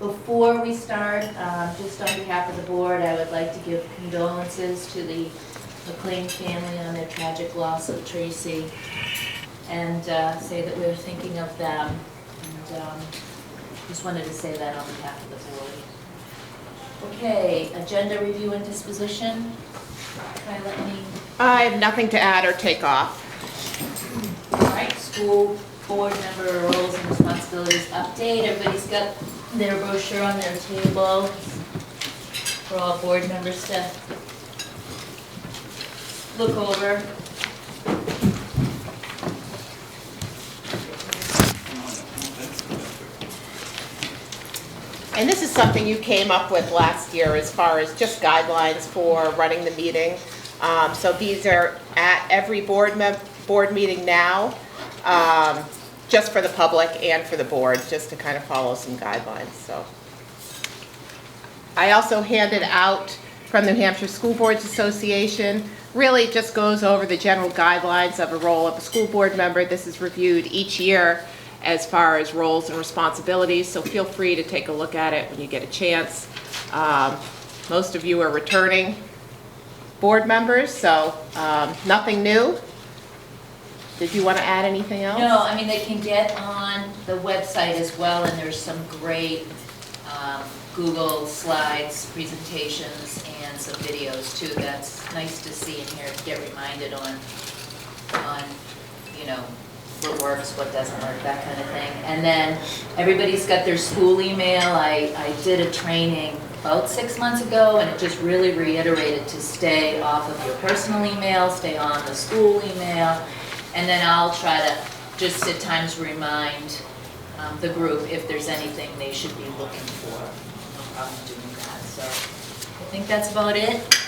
Before we start, just on behalf of the board, I would like to give condolences to the McLean family on their tragic loss of Tracy, and say that we're thinking of them. And just wanted to say that on behalf of the board. Okay, agenda review and disposition. Kyla, any? I have nothing to add or take off. All right, school board member roles and responsibilities update. Everybody's got their brochure on their table for all board members to look over. And this is something you came up with last year as far as just guidelines for running the meeting. So these are at every board meeting now, just for the public and for the board, just to kind of follow some guidelines. So I also handed out from the New Hampshire School Boards Association, really just goes over the general guidelines of a role of a school board member. This is reviewed each year as far as roles and responsibilities, so feel free to take a look at it when you get a chance. Most of you are returning board members, so nothing new. Did you want to add anything else? No, I mean, they can get on the website as well, and there's some great Google Slides, presentations, and some videos too. That's nice to see and hear, get reminded on, you know, what works, what doesn't work, that kind of thing. And then everybody's got their school email. I did a training about 6 months ago, and it just really reiterated to stay off of your personal email, stay on the school email, and then I'll try to just at times remind the group if there's anything they should be looking for. No problem doing that. So I think that's about it.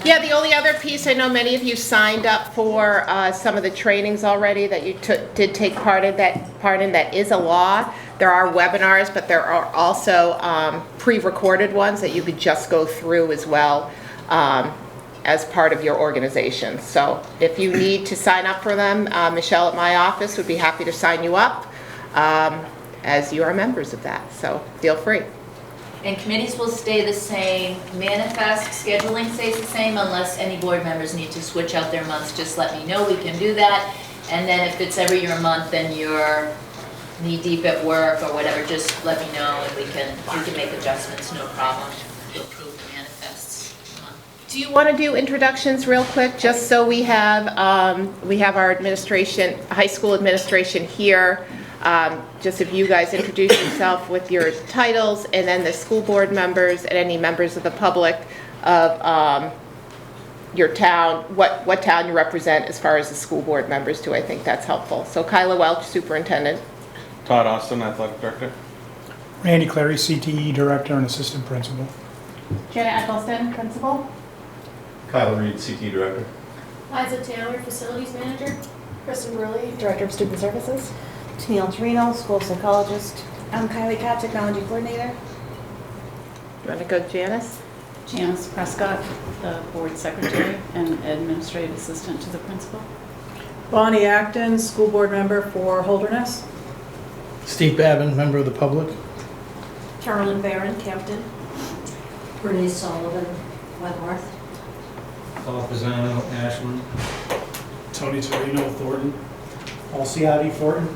Yeah, the only other piece, I know many of you signed up for some of the trainings already that you did take part in. That is a law. There are webinars, but there are also pre-recorded ones that you could just go through as well as part of your organization. So if you need to sign up for them, Michelle at my office would be happy to sign you up as you are members of that. So feel free. And committees will stay the same. Manifest scheduling stays the same unless any board members need to switch out their months. Just let me know, we can do that. And then if it's every year month and you're knee deep at work or whatever, just let me know and we can make adjustments, no problem. To approve the manifests. Do you want to do introductions real quick, just so we have our administration, high school administration here. Just if you guys introduce yourself with your titles, and then the school board members and any members of the public of your town, what town you represent as far as the school board members too. I think that's helpful. So Kyla Welch, superintendent. Todd Austin, athletic director. Randy Clary, CTE director and assistant principal. Jenna Eccleston, principal. Kyle Reed, CTE director. Liza Taylor, facilities manager. Kristen Burley, Director of Student Services. Tennille Torino, school psychologist. I'm Kylie Cat, technology coordinator. You want to go, Janice? Janice Prescott, the board secretary and administrative assistant to the principal. Bonnie Acton, school board member for Holderness. Steve Babin, member of the public. Carolyn Barron, captain. Bernice Sullivan, Wentworth. Paul Pisano, Ashland. Tony Torino, Thornton. Paul Ciotti, Thornton.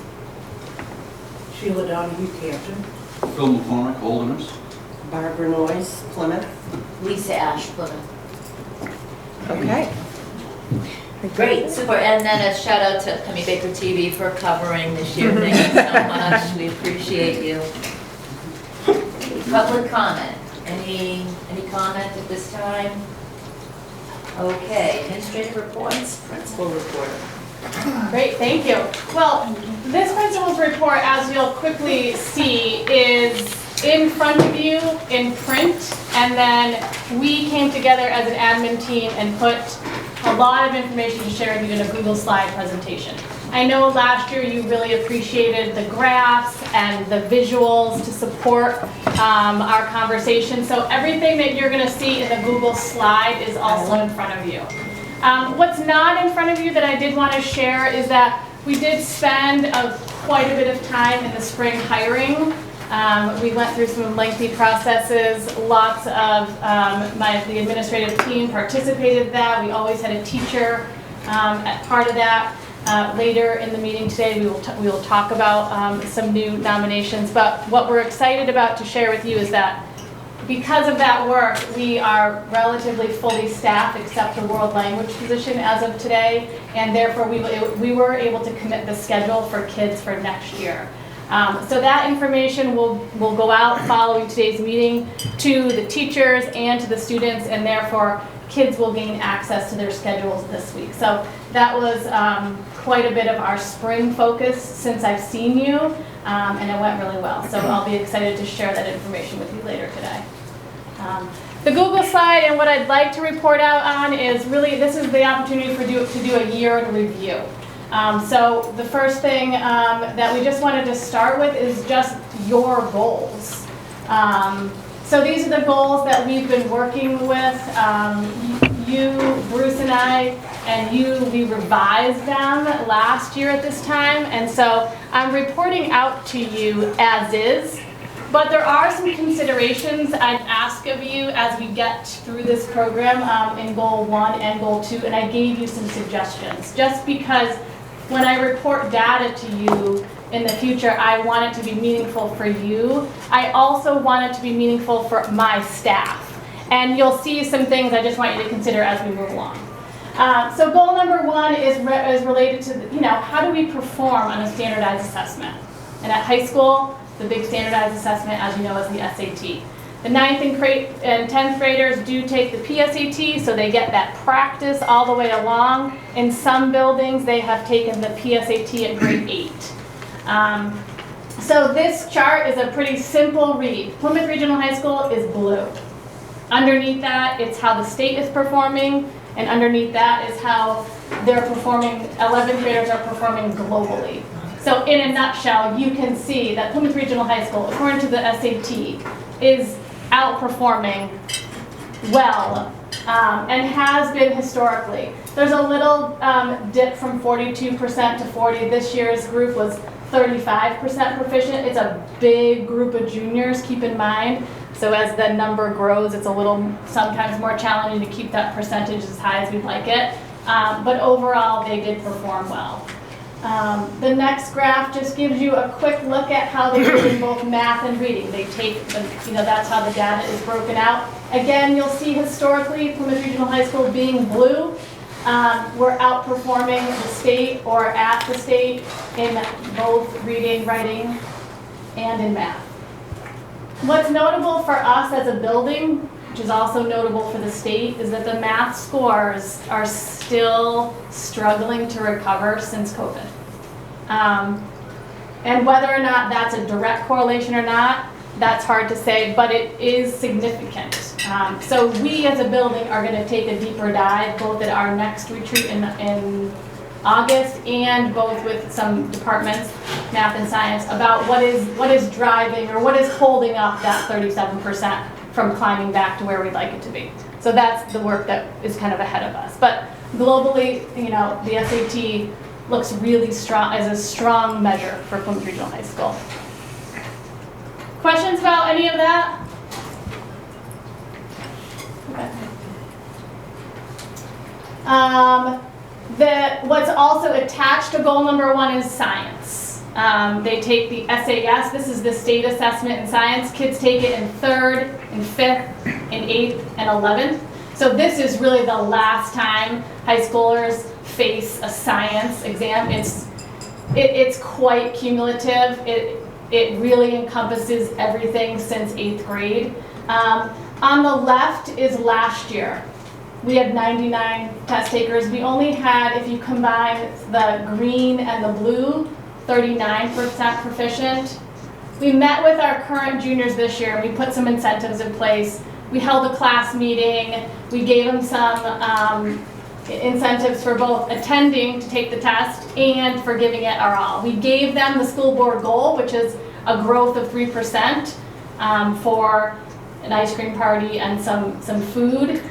Sheila Donahue, captain. Phil McCormick, Holderness. Barbara Noyes, Plymouth. Lisa Ash, Plymouth. Okay. Great, super. And then a shout out to Pemi Baker TV for covering this year. Thank you so much. We appreciate you. Public comment. Any comment at this time? Okay, administrative reports, principal report. Great, thank you. Well, this principal's report, as you'll quickly see, is in front of you in print, and then we came together as an admin team and put a lot of information to share with you in a Google slide presentation. I know last year you really appreciated the graphs and the visuals to support our conversation, so everything that you're going to see in the Google slide is also in front of you. What's not in front of you that I did want to share is that we did spend quite a bit of time in the spring hiring We went through some lengthy processes. Lots of the administrative team participated in that. We always had a teacher at part of that. Later in the meeting today, we will talk about some new nominations. But what we're excited about to share with you is that because of that work, we are relatively fully staffed except the world language position as of today, and therefore we were able to commit the schedule for kids for next year. So that information will go out following today's meeting to the teachers and to the students, and therefore kids will gain access to their schedules this week. So that was quite a bit of our spring focus since I've seen you, and it went really well. So I'll be excited to share that information with you later today. The Google slide and what I'd like to report out on is really, this is the opportunity to do a year in review. So the first thing that we just wanted to start with is just your goals. So these are the goals that we've been working with. You, Bruce and I, and you, we revised them last year at this time. And so I'm reporting out to you as is. But there are some considerations I'd ask of you as we get through this program in Goal 1 and Goal 2, and I gave you some suggestions. Just because when I report data to you in the future, I want it to be meaningful for you. I also want it to be meaningful for my staff. And you'll see some things I just want you to consider as we move along. So goal number 1 is related to, how do we perform on a standardized assessment? And at high school, the big standardized assessment, as you know, is the SAT. The 9th and 10th graders do take the PSAT, so they get that practice all the way along. In some buildings, they have taken the PSAT at grade 8. So this chart is a pretty simple read. Plymouth Regional High School is blue. Underneath that, it's how the state is performing, and underneath that is how they're performing, 11th graders are performing globally. So in a nutshell, you can see that Plymouth Regional High School, according to the SAT, is outperforming well and has been historically. There's a little dip from 42% to 40%. This year's group was 35% proficient. It's a big group of juniors, keep in mind. So as the number grows, it's a little sometimes more challenging to keep that percentage as high as we'd like it. But overall, they did perform well. The next graph just gives you a quick look at how they did in both math and reading. They take, that's how the data is broken out. Again, you'll see historically Plymouth Regional High School being blue. We're outperforming the state or at the state in both reading, writing, and in math. What's notable for us as a building, which is also notable for the state, is that the math scores are still struggling to recover since COVID. And whether or not that's a direct correlation or not, that's hard to say, but it is significant. So we as a building are going to take a deeper dive both at our next retreat in August and both with some departments, math and science, about what is driving or what is holding up that 37% from climbing back to where we'd like it to be. So that's the work that is kind of ahead of us. But globally, the SAT looks really strong as a strong measure for Plymouth Regional High School. Questions about any of that? Okay. What's also attached to goal number 1 is science. They take the SAS, this is the state assessment in science. Kids take it in 3rd, in 5th, in 8th, and 11th. So this is really the last time high schoolers face a science exam. It's quite cumulative. It really encompasses everything since 8th grade. On the left is last year. We had 99 test takers. We only had, if you combine the green and the blue, 39% proficient. We met with our current juniors this year and we put some incentives in place. We held a class meeting. We gave them some incentives for both attending to take the test and for giving it our all. We gave them the school board goal, which is a growth of 3% for an ice cream party and some food.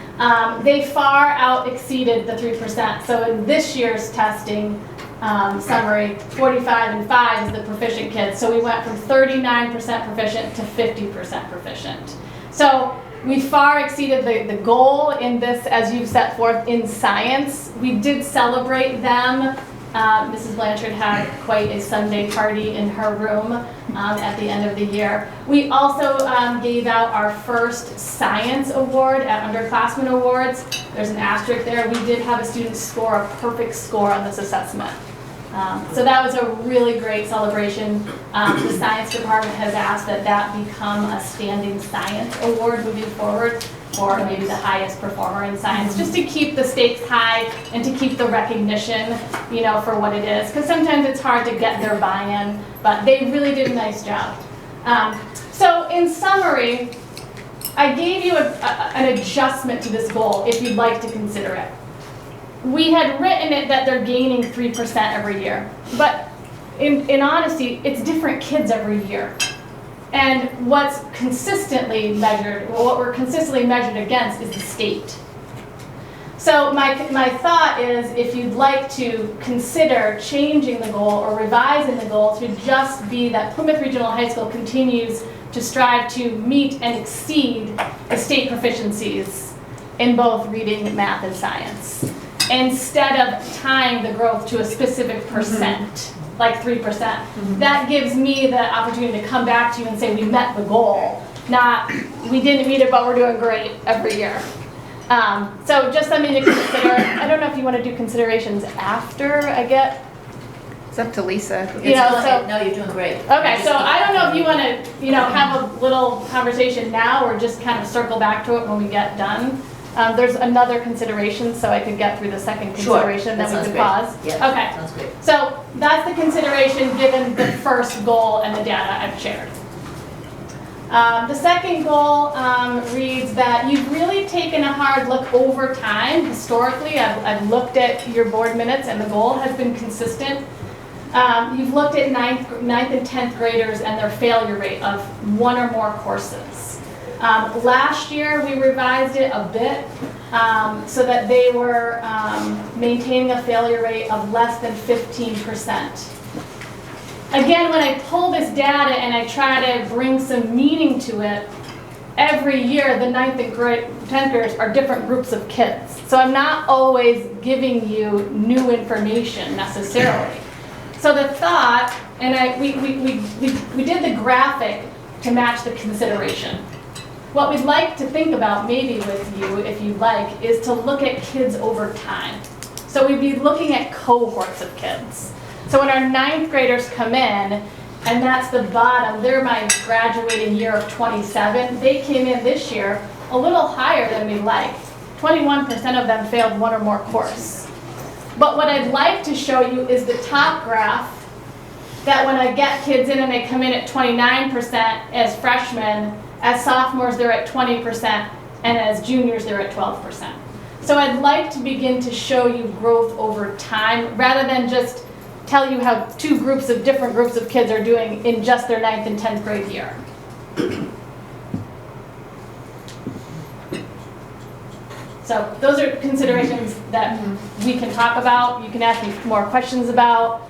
They far out exceeded the 3%. So in this year's testing, summary, 45 and 5 is the proficient kids. So we went from 39% proficient to 50% proficient. So we far exceeded the goal in this, as you've set forth, in science. We did celebrate them. Mrs. Blanchard had quite a Sunday party in her room at the end of the year. We also gave out our first science award at Underclassmen Awards. There's an asterisk there. We did have a student score a perfect score on this assessment. So that was a really great celebration. The science department has asked that that become a standing science award moving forward, or maybe the highest performer in science, just to keep the stakes high and to keep the recognition, you know, for what it is. Because sometimes it's hard to get their buy-in, but they really did a nice job. So in summary, I gave you an adjustment to this goal if you'd like to consider it. We had written it that they're gaining 3% every year, but in honesty, it's different kids every year. And what's consistently measured, well, what we're consistently measured against is the state. So my thought is, if you'd like to consider changing the goal or revising the goal to just be that Plymouth Regional High School continues to strive to meet and exceed the state proficiencies in both reading, math, and science, instead of tying the growth to a specific percent, like 3%. That gives me the opportunity to come back to you and say we met the goal, not we didn't meet it but we're doing great every year. So just something to consider. I don't know if you want to do considerations after I get. It's up to Lisa. You know, so, no, you're doing great. okay, so I don't know if you want to, you know, have a little conversation now or just kind of circle back to it when we get done. There's another consideration, so I could get through the second consideration, Sure, then we that could sounds pause. great. Yeah, Okay. sounds great. So that's the consideration given the first goal and the data I've shared. The second goal reads that you've really taken a hard look over time. Historically, I've looked at your board minutes and the goal has been consistent. You've looked at ninth and 10th graders and their failure rate of one or more courses. Last year, we revised it a bit so that they were maintaining a failure rate of less than 15%. Again, when I pull this data and I try to bring some meaning to it, every year the 9th and 10th graders are different groups of kids. So I'm not always giving you new information necessarily. So the thought, and we did the graphic to match the consideration. What we'd like to think about maybe with you, if you'd like, is to look at kids over time. So we'd be looking at cohorts of kids. So when our 9th graders come in, and that's the bottom, they're my graduating year of 27, they came in this year a little higher than we'd like. 21% of them failed one or more course. But what I'd like to show you is the top graph, that when I get kids in and they come in at 29% as freshmen, as sophomores they're at 20%, and as juniors they're at 12%. So I'd like to begin to show you growth over time, rather than just tell you how two groups of different groups of kids are doing in just their 9th and 10th grade year. So those are considerations that we can talk about. You can ask me more questions about.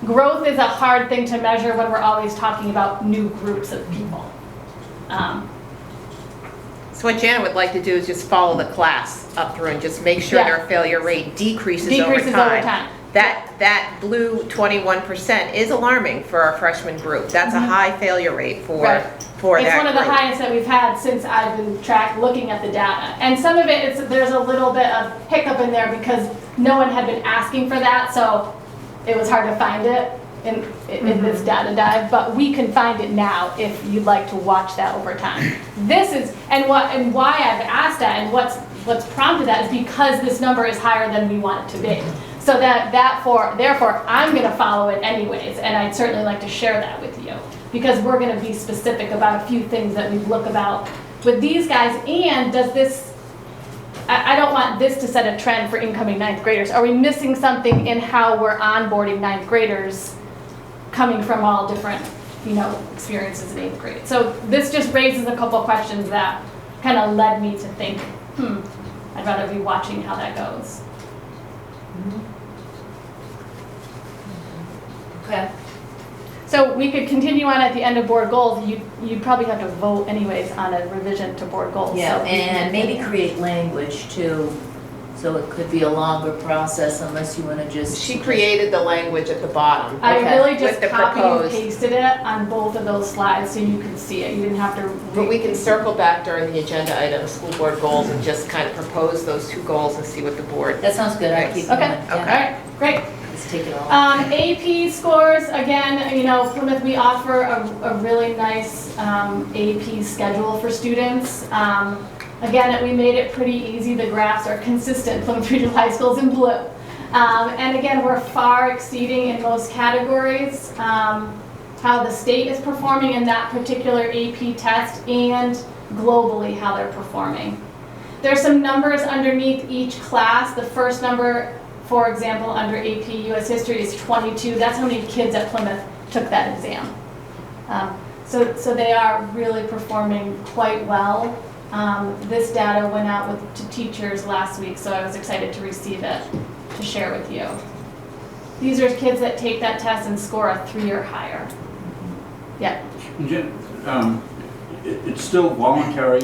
Growth is a hard thing to measure when we're always talking about new groups of people. So what Janet would like to do is just follow the class up through and just make sure their failure rate decreases over time. That blue 21% is alarming for our freshman group. That's a high failure rate for that group. It's one of the highest that we've had since I've been looking at the data. And some of it, there's a little bit of hiccup in there because no one had been asking for that, so it was hard to find it in this data dive, but we can find it now if you'd like to watch that over time. This is, and why I've asked that and what's prompted that is because this number is higher than we want it to be. So therefore, I'm going to follow it anyways, and I'd certainly like to share that with you because we're going to be specific about a few things that we look about with these guys. And does this, I don't want this to set a trend for incoming 9th graders. Are we missing something in how we're onboarding 9th graders coming from all different, experiences in 8th grade? So this just raises a couple of questions that kind of led me to think, I'd rather be watching how that goes. Okay. So we could continue on at the end of board goals. You'd probably have to vote anyways on a revision to board goals. Yeah, So we can and maybe continue. create language too, so it could be a longer process unless you want to just. She created the language at the bottom. I Okay. really just With the copied and proposed. pasted it on both of those slides so you could see it. You didn't have to. But we can circle back during the agenda item, school board goals, and just kind of propose those two goals and see what the board. That sounds good, I'll keep going. Okay, all Yeah. right, great. Let's take it all. AP scores, again, you know, Plymouth, we offer a really nice AP schedule for students. Again, we made it pretty easy. The graphs are consistent. Plymouth Regional High School is in blue. And again, we're far exceeding in most categories how the state is performing in that particular AP test and globally how they're performing. There's some numbers underneath each class. The first number, for example, under AP US History is 22. That's how many kids at Plymouth took that exam. So they are really performing quite well. This data went out to teachers last week, so I was excited to receive it to share with you. These are kids that take that test and score a 3 or higher. Yeah. Jen, it's still voluntary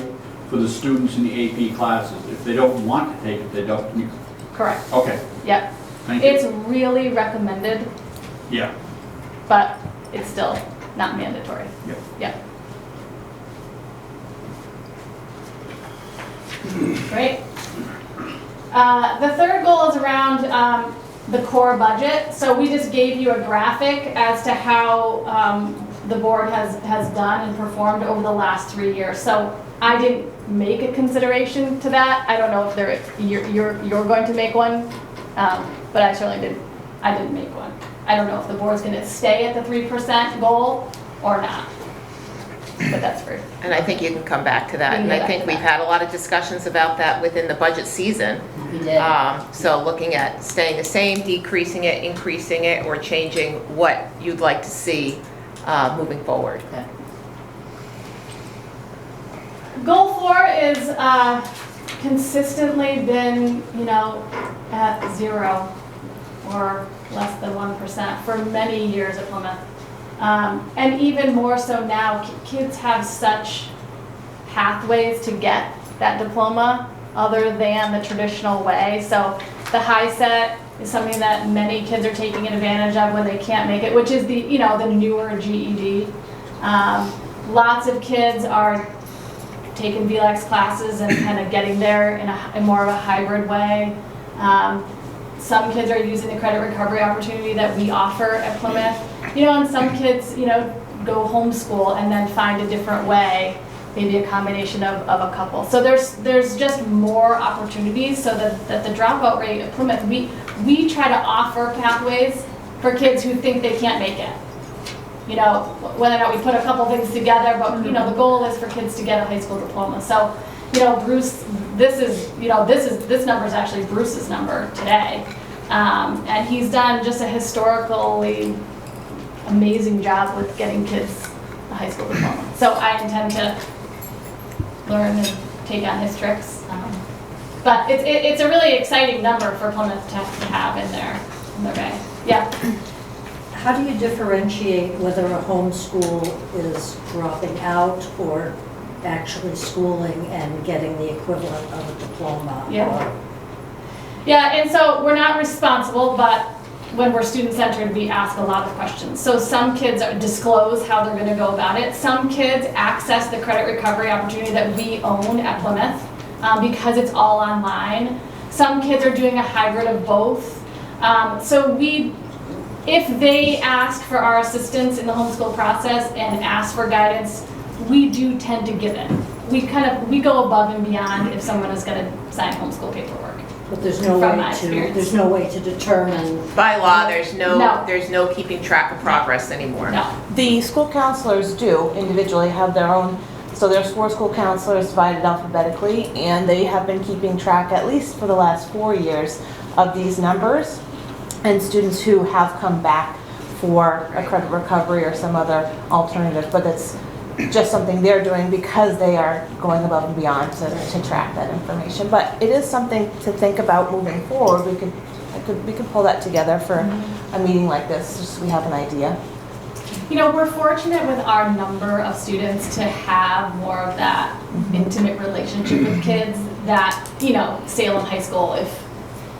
for the students in the AP classes. If they don't want to take it, they don't. Correct. Okay, Yep. thank you. It's really recommended, Yeah. but it's still not mandatory. Yep. Yep. Great. The third goal is around the core budget. So we just gave you a graphic as to how the board has done and performed over the last 3 years. So I didn't make a consideration to that. I don't know if you're going to make one, but I certainly didn't. I didn't make one. I don't know if the board's going to stay at the 3% goal or not. But that's for. And I think you can come back to that. We can And go I back think to we've that. had a lot of discussions about that within the budget season. We did. So looking at staying the same, decreasing it, increasing it, or changing what you'd like to see moving forward. Okay. Goal 4 is consistently been, you know, at 0 or less than 1% for many years at Plymouth. And even more so now, kids have such pathways to get that diploma other than the traditional way. So the high set is something that many kids are taking advantage of when they can't make it, which is the, you know, the newer GED. Lots of kids are taking VLEX classes and kind of getting there in more of a hybrid way. Some kids are using the credit recovery opportunity that we offer at Plymouth. You know, and some kids, you know, go homeschool and then find a different way, maybe a combination of a couple. So there's just more opportunities so that the dropout rate at Plymouth, we try to offer pathways for kids who think they can't make it. You know, whether or not we put a couple things together, but you know, the goal is for kids to get a high school diploma. So, you know, Bruce, this number is actually Bruce's number today. And he's done just a historically amazing job with getting kids a high school diploma. So I intend to learn and take on his tricks. But it's a really exciting number for Plymouth to have in their bag. Yeah. How do you differentiate whether a homeschool is dropping out or actually schooling and getting the equivalent of a diploma? Yeah. Yeah, and so we're not responsible, but when we're student-centered, we ask a lot of questions. So some kids disclose how they're going to go about it. Some kids access the credit recovery opportunity that we own at Plymouth because it's all online. Some kids are doing a hybrid of both. If they ask for our assistance in the homeschool process and ask for guidance, we do tend to give it. We go above and beyond if someone is going to sign homeschool paperwork. But there's no From my way experience. there's no way to determine. By law, there's No. no keeping track of progress anymore. No. The school counselors do individually have their own, so there's 4 school counselors divided alphabetically, and they have been keeping track, at least for the last 4 years, of these numbers and students who have come back for a credit recovery or some other alternative, but it's just something they're doing because they are going above and beyond to track that information. But it is something to think about moving forward. We could We could pull that together for a meeting like this, just so we have an idea. You know, we're fortunate with our number of students to have more of that intimate relationship with kids that, you know, Salem High School, if,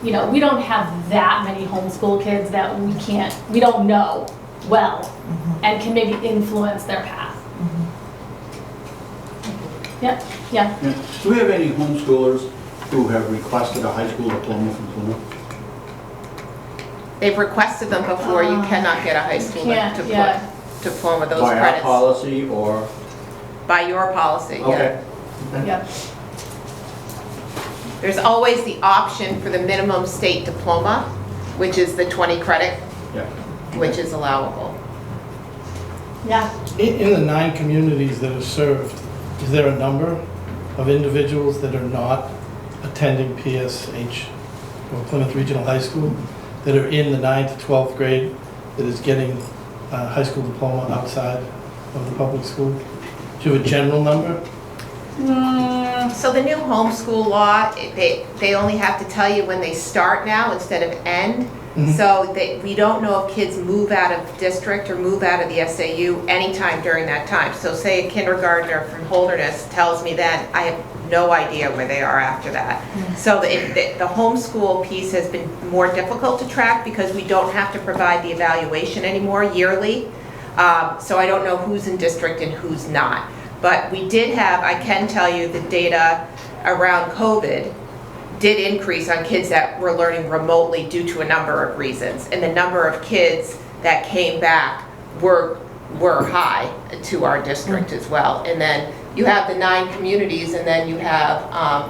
you know, we don't have that many homeschool kids that we don't know well and can maybe influence their path. Yep, yeah. Yeah. Do we have any homeschoolers who have requested a high school diploma from Plymouth? They've requested them before, you cannot get a high school diploma, those By our credits. policy or? By your policy, yeah. Okay. Yep. There's always the option for the minimum state diploma, which is the 20 credit, Yeah. which is allowable. Yeah. In the 9 communities that are served, is there a number of individuals that are not attending PSH or Plymouth Regional High School that are in the 9th to 12th grade that is getting a high school diploma outside of the public school? Do you have a general number? So the new homeschool law, they only have to tell you when they start now instead of end. So we don't know if kids move out of district or move out of the SAU anytime during that time. So say a kindergartner from Holderness tells me then, I have no idea where they are after that. So the homeschool piece has been more difficult to track because we don't have to provide the evaluation anymore yearly. So I don't know who's in district and who's not. But we did have, I can tell you, the data around COVID did increase on kids that were learning remotely due to a number of reasons. And the number of kids that came back were high to our district as well. And then you have the 9 communities, and then you have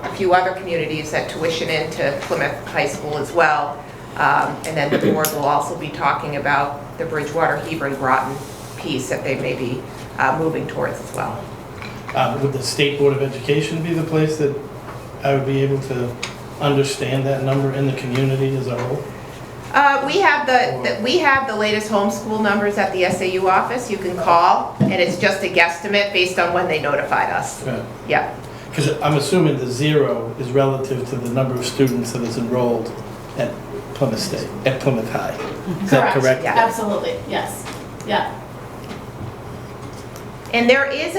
a few other communities that tuition into Plymouth High School as well. And then the board will also be talking about the Bridgewater, Hebron, Groton piece that they may be moving towards as well. Would the State Board of Education be the place that I would be able to understand that number in the community as a whole? We have the latest homeschool numbers at the SAU office. You can call, and it's just a guesstimate based on when they notified us. Okay. Yeah. Because I'm assuming the 0 is relative to the number of students that is enrolled at Plymouth State, at Plymouth High. Is that correct? Yeah. Absolutely, yes. Yeah. And there is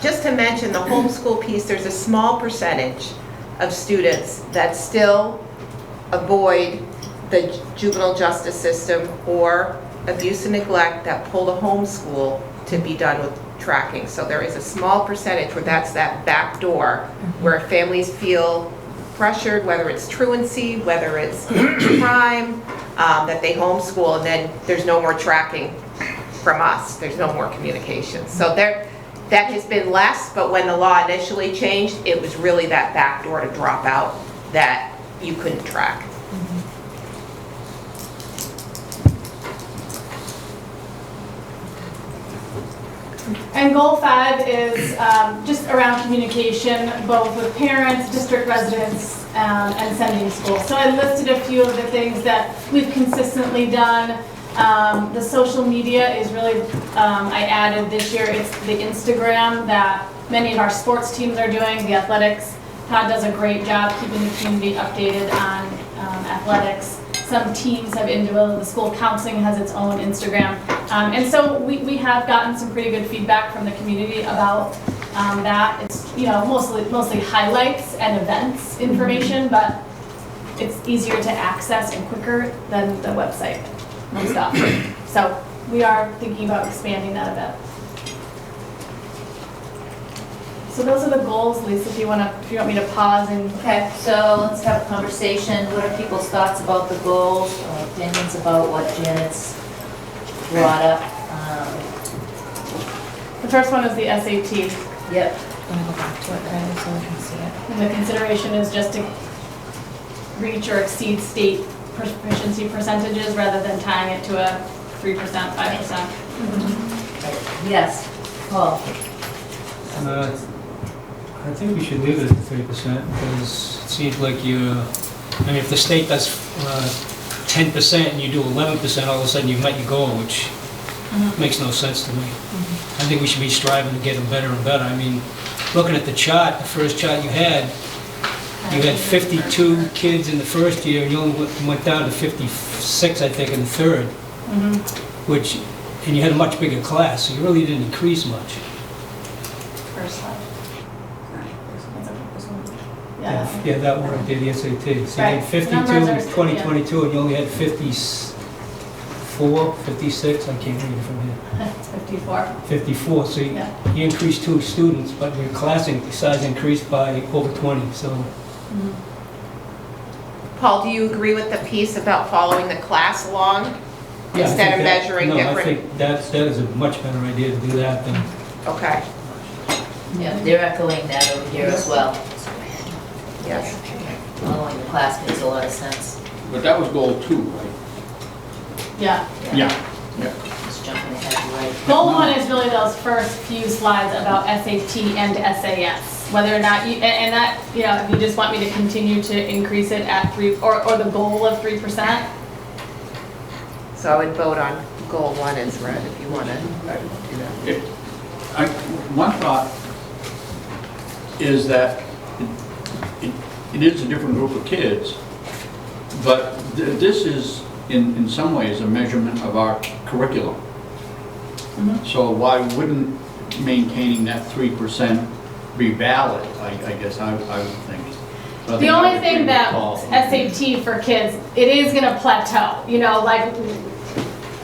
just to mention the homeschool piece, there's a small percentage of students that still avoid the juvenile justice system or abuse and neglect that pull to homeschool to be done with tracking. So there is a small percentage where that's that back door where families feel pressured, whether it's truancy, whether it's crime, that they homeschool, and then there's no more tracking from us. There's no more communication. So that has been less, but when the law initially changed, it was really that back door to drop out that you couldn't track. And goal 5 is just around communication, both with parents, district residents, and sending schools. So I listed a few of the things that we've consistently done. The social media is really, I added this year, it's the Instagram that many of our sports teams are doing, the athletics. Todd does a great job keeping the community updated on athletics. Some teams have individual, the school counseling has its own Instagram. And so we have gotten some pretty good feedback from the community about that. It's, you know, mostly highlights and events information, but it's easier to access and quicker than the website and stuff. So we are thinking about expanding that a bit. So those are the goals, Lisa, if you want me to pause and. Okay, so let's have a conversation. What are people's thoughts about the goals, or opinions about what Janet's brought up? The first one is the SAT. Yep. I'm gonna go back to it, right, so we can see it. And the consideration is just to reach or exceed state proficiency percentages rather than tying it to a 3%, 5%. Yes, Paul. I think we should leave it at 3% because it seems like I mean, if the state does 10% and you do 11%, all of a sudden you've met your goal, which makes no sense to me. I think we should be striving to get them better and better. I mean, looking at the chart, the first chart you had, you had 52 kids in the first year, and you only went down to 56, I think, in the third, which, and you had a much bigger class, so you really didn't increase much. First slide. Yeah. Yeah, that one right there, the SAT. So you Right. had 52 Numbers in are- 2022, and you only had 54, 56, I can't read it from here. It's 54. 54, so you Yeah. you increased 2 students, but your class size increased by over 20, so. Paul, do you agree with the piece about following the class along? yeah, I Instead think of that- measuring No, I different- think that is a much better idea to do that than, Okay, Yeah, they're echoing that over here as well. yes. Following the class makes a lot of sense. But that was goal 2, right? Yeah. Yeah. Just jumping ahead, you're right. Goal 1 is really those first few slides about SAT and SAS. Whether or not you, and that, you know, if you just want me to continue to increase it at 3, or the goal of 3%. So I would vote on goal 1 as red if you want to do that. One thought is that it is a different group of kids, but this is, in some ways, a measurement of our curriculum. So why wouldn't maintaining that 3% be valid, I guess I would think. So I The think only that would thing be the that call. SAT for kids, it is gonna plateau, you know, like,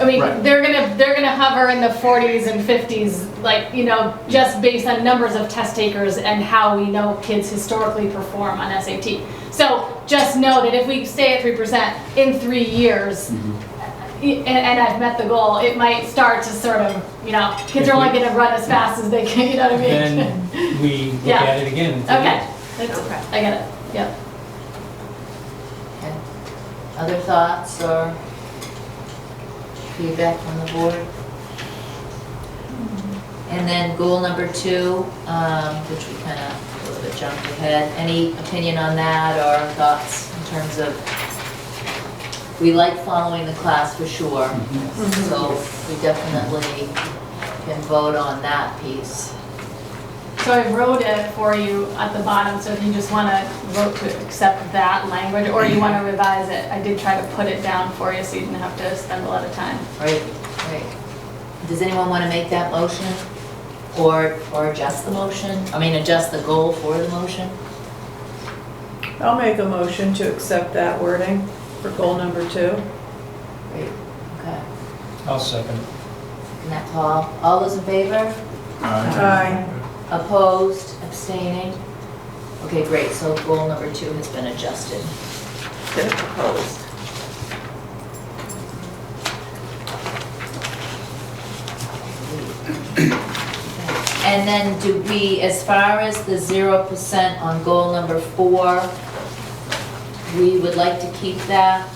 I mean, Right. they're gonna hover in the 40s and 50s, like, you know, just based on numbers of test takers and how we know kids historically perform on SAT. So just know that if we stay at 3% in 3 years, and I've met the goal, it might start to sort of, you know, kids are only gonna run as fast as they can, you know what I mean? then we look Yeah. at it again. in 3 Okay, years. that's, I get it, yep. Okay. Other thoughts or feedback from the board? And then goal number 2, which we kind of a little bit jumped ahead. Any opinion on that or thoughts in terms of, we like following the class for sure. So we definitely can vote on that piece. So I wrote it for you at the bottom, so if you just want to vote to accept that language, or you want to revise it, I did try to put it down for you so you didn't have to spend a lot of time. Right, right. Does anyone want to make that motion? Or adjust the motion? I mean, adjust the goal for the motion? I'll make a motion to accept that wording for goal number 2. Great, okay. I'll second. And that Paul, all those in favor? Aye. Opposed, abstaining? Okay, great, so goal number 2 has been adjusted. Instead of proposed. And then do we, as far as the 0% on goal number 4, we would like to keep that?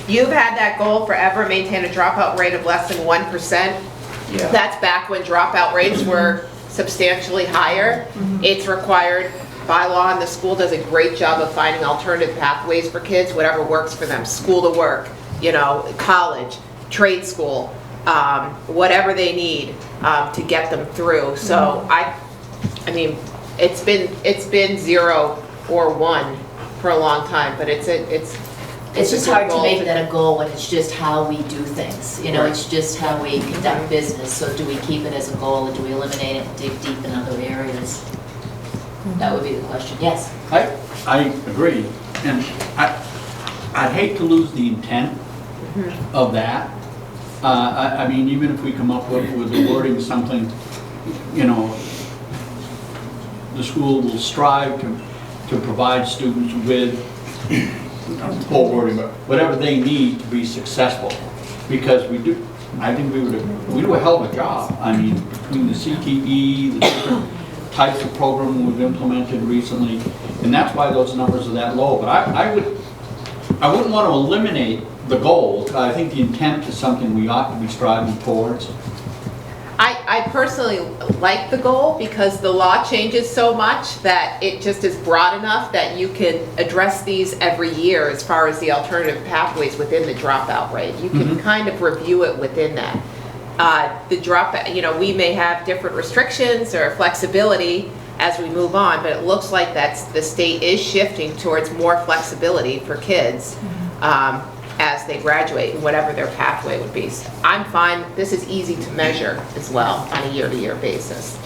You've had that goal forever, maintain a dropout rate of less than 1%. Yeah. That's back when dropout rates were substantially higher. It's required by law, and the school does a great job of finding alternative pathways for kids, whatever works for them. School to work, you know, college, trade school, whatever they need to get them through. So I mean, it's been 0 or 1 for a long time, but it's It's just hard to make that a goal when it's just how we do things. You know, it's just how we conduct business. So do we keep it as a goal, or do we eliminate it and dig deep in other areas? That would be the question. Yes? I agree, and I'd hate to lose the intent of that. I mean, even if we come up with the wording something, you know, the school will strive to provide students with, poor wording, but whatever they need to be successful. Because I think we do a hell of a job. I mean, between the CTE, the different types of program we've implemented recently, and that's why those numbers are that low. But I wouldn't want to eliminate the goals. I think the intent is something we ought to be striving towards. I personally like the goal because the law changes so much that it just is broad enough that you can address these every year as far as the alternative pathways within the dropout rate. You can kind of review it within that. The dropout, you know, we may have different restrictions or flexibility, as we move on, but it looks like the state is shifting towards more flexibility for kids as they graduate, whatever their pathway would be. So I'm fine, this is easy to measure as well on a year-to-year basis.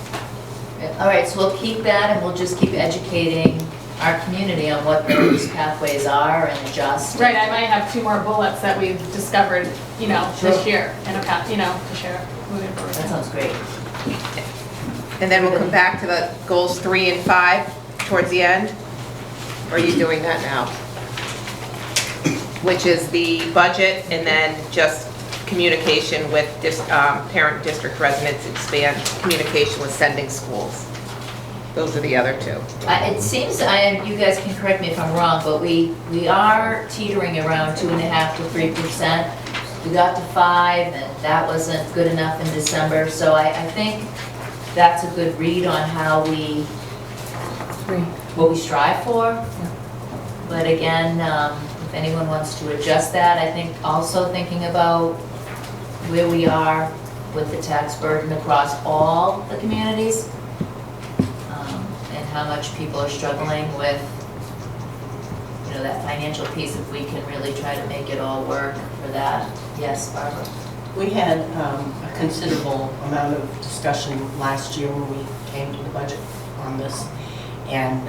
All right, so we'll keep that and we'll just keep educating our community on what those pathways are and adjust. Right, I might have 2 more bullets that we've discovered, this year in a path, to share moving forward. That sounds great. And then we'll come back to the goals 3 and 5 towards the end? Or are you doing that now? Which is the budget and then just communication with parent district residents, expand communication with sending schools. Those are the other 2. It seems, you guys can correct me if I'm wrong, but we are teetering around 2.5% to 3%. We got to 5, and that wasn't good enough in December. So I think that's a good read on how what we strive for. But again, if anyone wants to adjust that, I think also thinking about where we are with the tax burden across all the communities. How much people are struggling with, that financial piece, if we can really try to make it all work for that. Yes, Barbara? We had a considerable amount of discussion last year when we came to the budget on this. And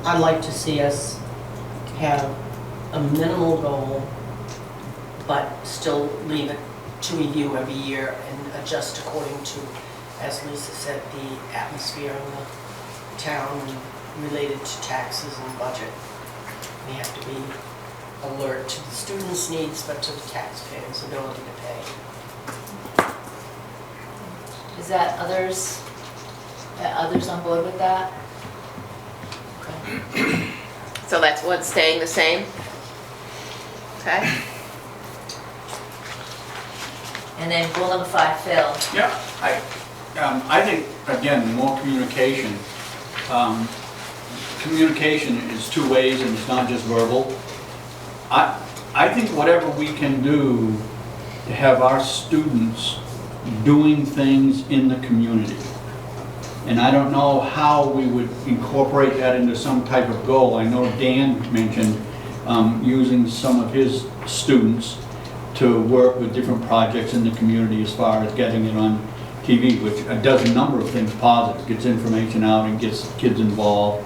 I'd like to see us have a minimal goal, but still leave it to review every year and adjust according to, as Lisa said, the atmosphere in the town related to taxes and budget. We have to be alert to the students' needs, but to the taxpayers' ability to pay. Is that others on board with that? Okay. So that's what's staying the same? Okay. And then goal number 5, Phil. Yeah, I think, again, more communication. Communication is 2 ways and it's not just verbal. I think whatever we can do to have our students doing things in the community. And I don't know how we would incorporate that into some type of goal. I know Dan mentioned using some of his students to work with different projects in the community as far as getting it on TV, which does a number of things positive, gets information out and gets kids involved.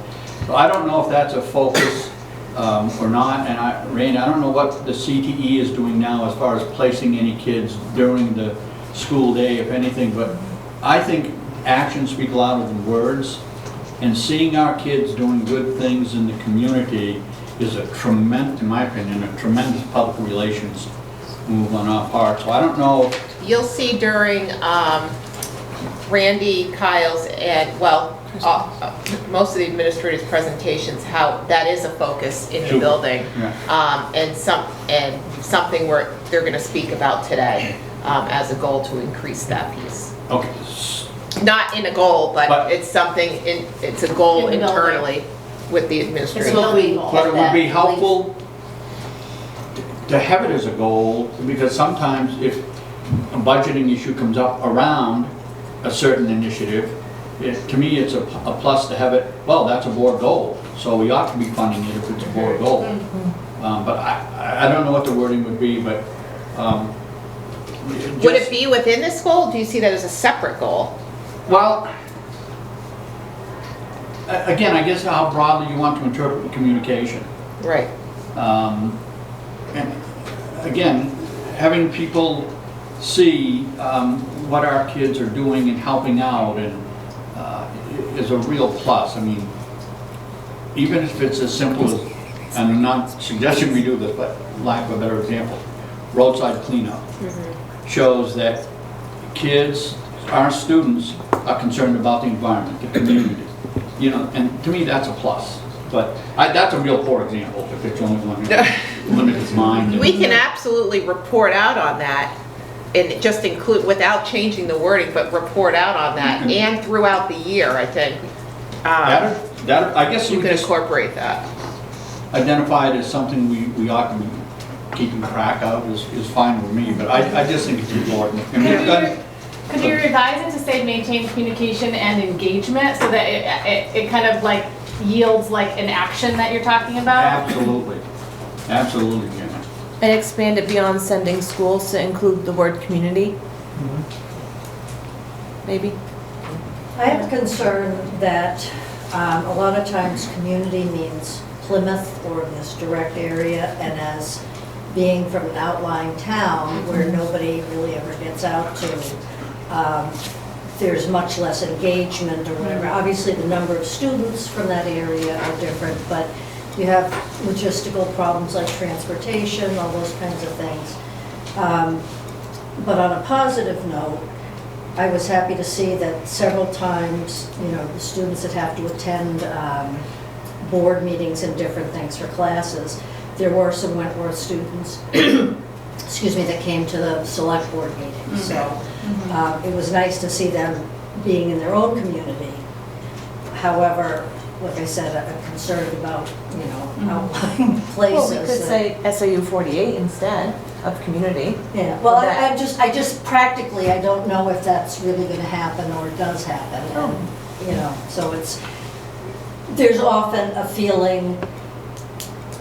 So I don't know if that's a focus or not, and Randy, I don't know what the CTE is doing now as far as placing any kids during the school day, if anything, but I think actions speak louder than words, and seeing our kids doing good things in the community is a tremendous, in my opinion, a tremendous public relations move on our part. So I don't know. You'll see during Randy, Kyle's, and, most of the administrators' presentations, how that is a focus in the building. Yeah. And something they're going to speak about today as a goal to increase that piece. Okay. Not in a goal, but it's something, it's a goal In the building. internally with the administrators. So we But get it would that, be helpful to have it as a goal, because sometimes if a budgeting issue comes up around a certain initiative, to me it's a plus to have it, well, that's a board goal, so we ought to be funding it if it's a board goal. But I don't know what the wording would be, but Would it be within this goal? Do you see that as a separate goal? Well, again, I guess how broadly you want to interpret the communication. Right. And again, having people see what our kids are doing and helping out and is a real plus. I mean, even if it's as simple as, and I'm not suggesting we do this, but lack of a better example, roadside cleanup shows that kids, our students, are concerned about the environment, the community. And to me, that's a plus. But that's a real poor example, if it's only one limited mind. We can absolutely report out on that and just include, without changing the wording, but report out on that and throughout the year, I think. I guess You we can just incorporate that. identify it as something we ought to be keeping track of is fine with me, but I just think it's important. And we've done Could you revise it to say maintain communication and engagement so that it kind of like yields like an action that you're talking about? Absolutely. Absolutely, Jim. And expand it beyond sending schools to include the word community? Maybe? I have concern that a lot of times community means Plymouth or this direct area, and as being from an outlying town where nobody really ever gets out to, there's much less engagement or whatever. Obviously, the number of students from that area are different, but you have logistical problems like transportation, all those kinds of things. But on a positive note, I was happy to see that several times, you know, the students that have to attend board meetings and different things for classes, there were some Wentworth students, excuse me, that came to the select board meetings. So it was nice to see them being in their own community. However, like I said, I'm concerned about, you know, outlying places. Well, we could say SAU 48 instead of community. Yeah, well, I just practically, I don't know if that's really going to happen or does happen. And, you know, so there's often a feeling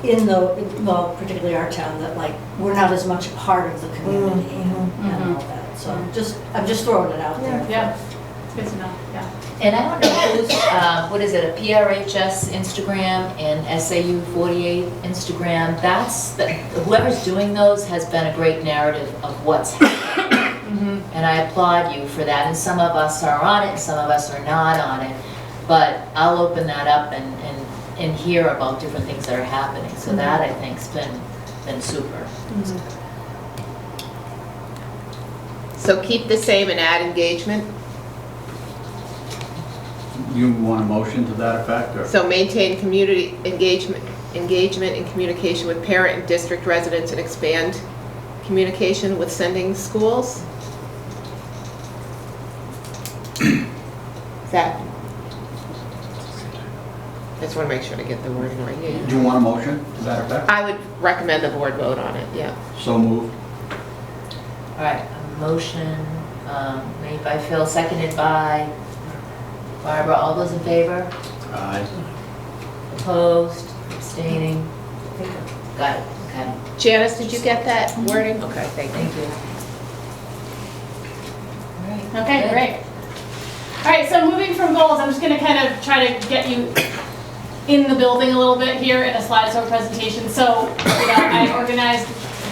well, particularly our town, that like, we're not as much a part of the community and all that. So I'm just throwing it out there. Yeah, good to know, yeah. And I don't know who's, what is it, a PRHS Instagram and SAU 48 Instagram? Whoever's doing those has been a great narrative of what's happening. And I applaud you for that. And some of us are on it, and some of us are not on it. But I'll open that up and hear about different things that are happening. So that, I think, has been super. So keep the same and add engagement. You want a motion to that effect, or? So maintain community engagement and communication with parent and district residents, and expand communication with sending schools? Is that? I just want to make sure to get the wording right. Yeah. Do you want a motion to that effect? I would recommend the board vote on it, yeah. So moved. All right, a motion made by Phil, seconded by Barbara. All those in favor? Aye. Opposed? Abstaining? Got it, okay. Janice, did you get that wording? Okay, thank you. Thank you. All right. Okay, good. great. All right, so moving from goals, I'm just gonna kind of try to get you in the building a little bit here in a slideshow presentation. So, you know, I organized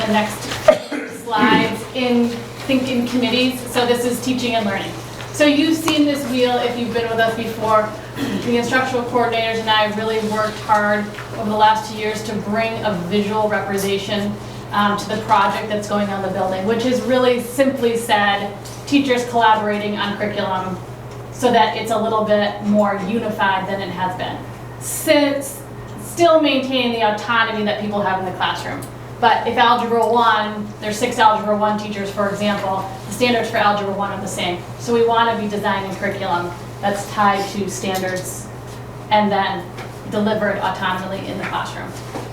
the next slides think in committees. So this is teaching and learning. So you've seen this wheel if you've been with us before. The instructional coordinators and I really worked hard over the last 2 years to bring a visual representation to the project that's going on in the building, which is really simply said, teachers collaborating on curriculum so that it's a little bit more unified than it has been. Still maintaining the autonomy that people have in the classroom. But if Algebra 1, there's 6 Algebra 1 teachers, for example, the standards for Algebra 1 are the same. So we want to be designing curriculum that's tied to standards and then delivered autonomously in the classroom.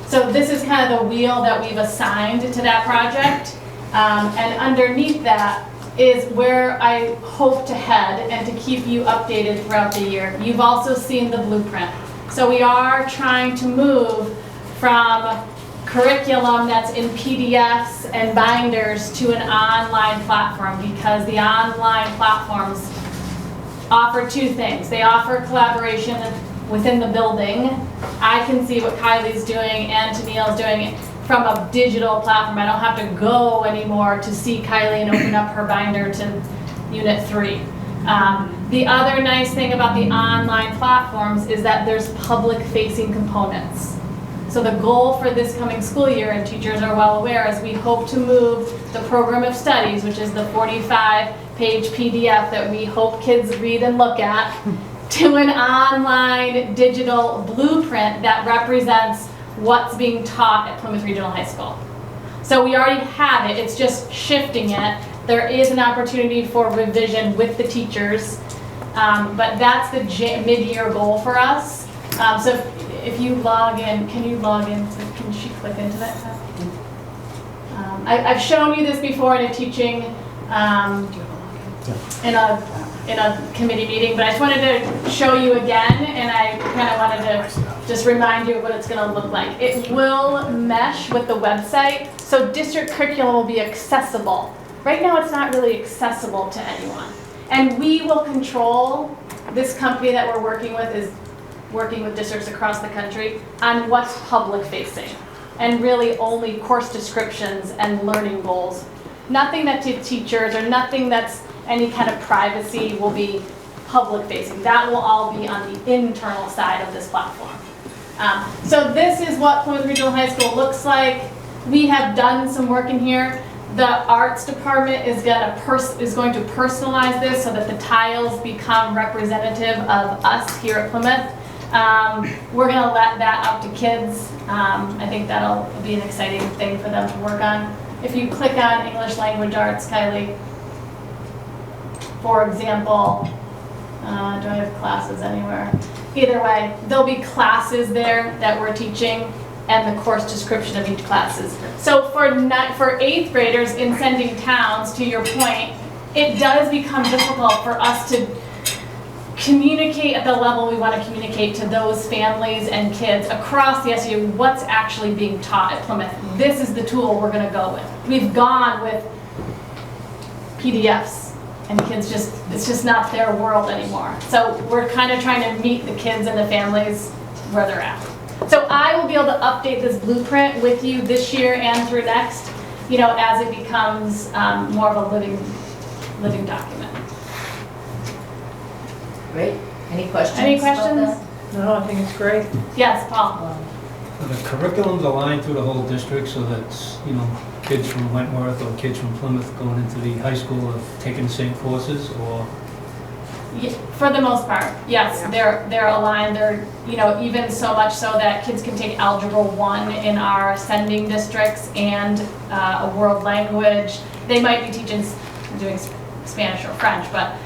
So this is kind of the wheel that we've assigned to that project. And underneath that is where I hope to head and to keep you updated throughout the year. You've also seen the blueprint. So we are trying to move from curriculum that's in PDFs and binders to an online platform, because the online platforms offer 2 things. They offer collaboration within the building. I can see what Kylie's doing and Tennille's doing from a digital platform. I don't have to go anymore to see Kylie and open up her binder to Unit 3. The other nice thing about the online platforms is that there's public-facing components. So the goal for this coming school year, and teachers are well aware, is we hope to move the program of studies, which is the 45-page PDF that we hope kids read and look at, to an online digital blueprint that represents what's being taught at Plymouth Regional High School. So we already have it, it's just shifting it. There is an opportunity for revision with the teachers, but that's the mid-year goal for us. So if you log in, can you log in? Can she click into that tab? I've shown you this before in a teaching in a committee meeting, but I just wanted to show you again, and I kind of wanted to just remind you of what it's going to look like. It will mesh with the website, so district curriculum will be accessible. Right now, it's not really accessible to anyone. And we will control, this company that we're working with is working with districts across the country on what's public facing. And really only course descriptions and learning goals. Nothing that to teachers or nothing that's any kind of privacy will be public facing. That will all be on the internal side of this platform. So this is what Plymouth Regional High School looks like. We have done some work in here. The arts department is going to personalize this so that the tiles become representative of us here at Plymouth. We're going to let that up to kids. I think that'll be an exciting thing for them to work on. If you click on English Language Arts, Kylie, for example, do I have classes anywhere? Either way, there'll be classes there that we're teaching and the course description of each classes. So for 8th graders in sending towns, to your point, it does become difficult for us to communicate at the level we want to communicate to those families and kids across the SU what's actually being taught at Plymouth. This is the tool we're going to go with. We've gone with PDFs and kids it's just not their world anymore. So we're kind of trying to meet the kids and the families where they're at. So I will be able to update this blueprint with you this year and through next, as it becomes more of a living document. Great. Any questions? Any about questions? that? No, I think it's great. Yes, Paul. The curriculum's aligned through the whole district so that, kids from Wentworth or kids from Plymouth going into the high school have taken the same courses, or? For the most part, yes, they're aligned. They're, even so much so that kids can take Algebra 1 in our sending districts and a world language. They might be doing Spanish or French, but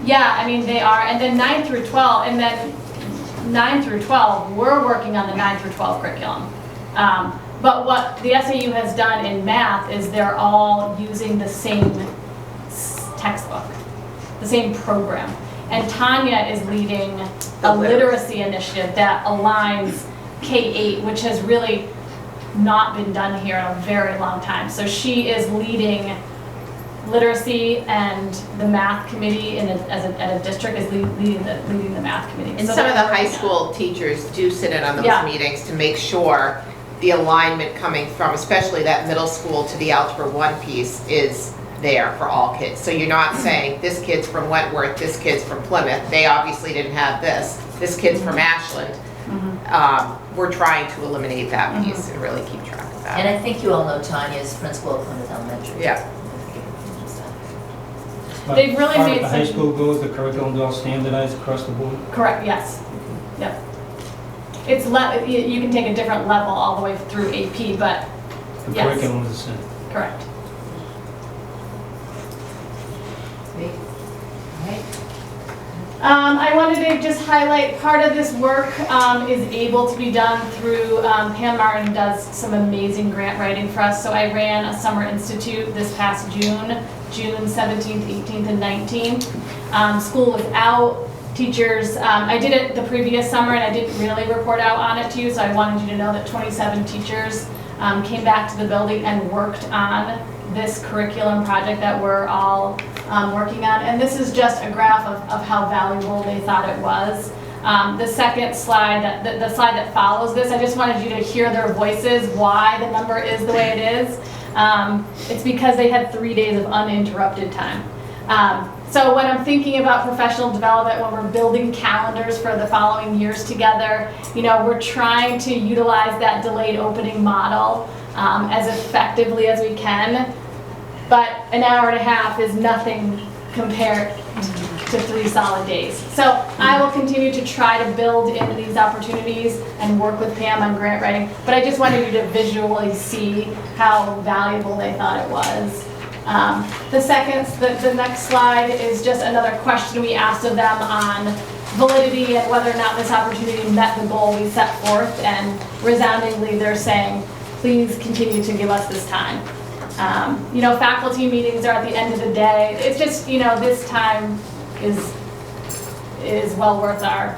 yeah, they are. And then 9 through 12, and then 9 through 12, we're working on the 9 through 12 curriculum. But what the SAU has done in math is they're all using the same textbook, the same program. And Tanya is leading a literacy initiative that aligns K-8, which has really not been done here in a very long time. So she is leading literacy, and the math committee at a district is leading the math committee. And so some of the high school teachers do sit in on those meetings to make sure the alignment coming from, especially that middle school to the Algebra 1 piece, is there for all kids. So you're not saying, this kid's from Wentworth, this kid's from Plymouth, they obviously didn't have this kid's from Ashland. We're trying to eliminate that piece and really keep track of that. And I think you all know Tanya is principal of Plymouth Elementary. Yeah. They've really As far made as the high some- school goes, the curriculum's all standardized across the board? Correct, yes. Yep. It's you can take a different level all the way through AP, but The yes, curriculum is the same. correct. Great. All right. I wanted to just highlight part of this work is able to be done through, Pam Martin does some amazing grant writing for us. So I ran a summer institute this past June 17th, 18th, and 19th. School was out. Teachers, I did it the previous summer and I didn't really report out on it to you, so I wanted you to know that 27 teachers came back to the building and worked on this curriculum project that we're all working on. And this is just a graph of how valuable they thought it was. The second slide, the slide that follows this, I just wanted you to hear their voices, why the number is the way it is. It's because they had 3 days of uninterrupted time. So when I'm thinking about professional development, when we're building calendars for the following years together, we're trying to utilize that delayed opening model as effectively as we can. But an hour and a half is nothing compared to 3 solid days. So I will continue to try to build in these opportunities and work with Pam on grant writing. But I just wanted you to visually see how valuable they thought it was. The next slide is just another question we asked of them on validity and whether or not this opportunity met the goal we set forth, and resoundingly they're saying, please continue to give us this time. Faculty meetings are at the end of the day. It's just, this time is well worth our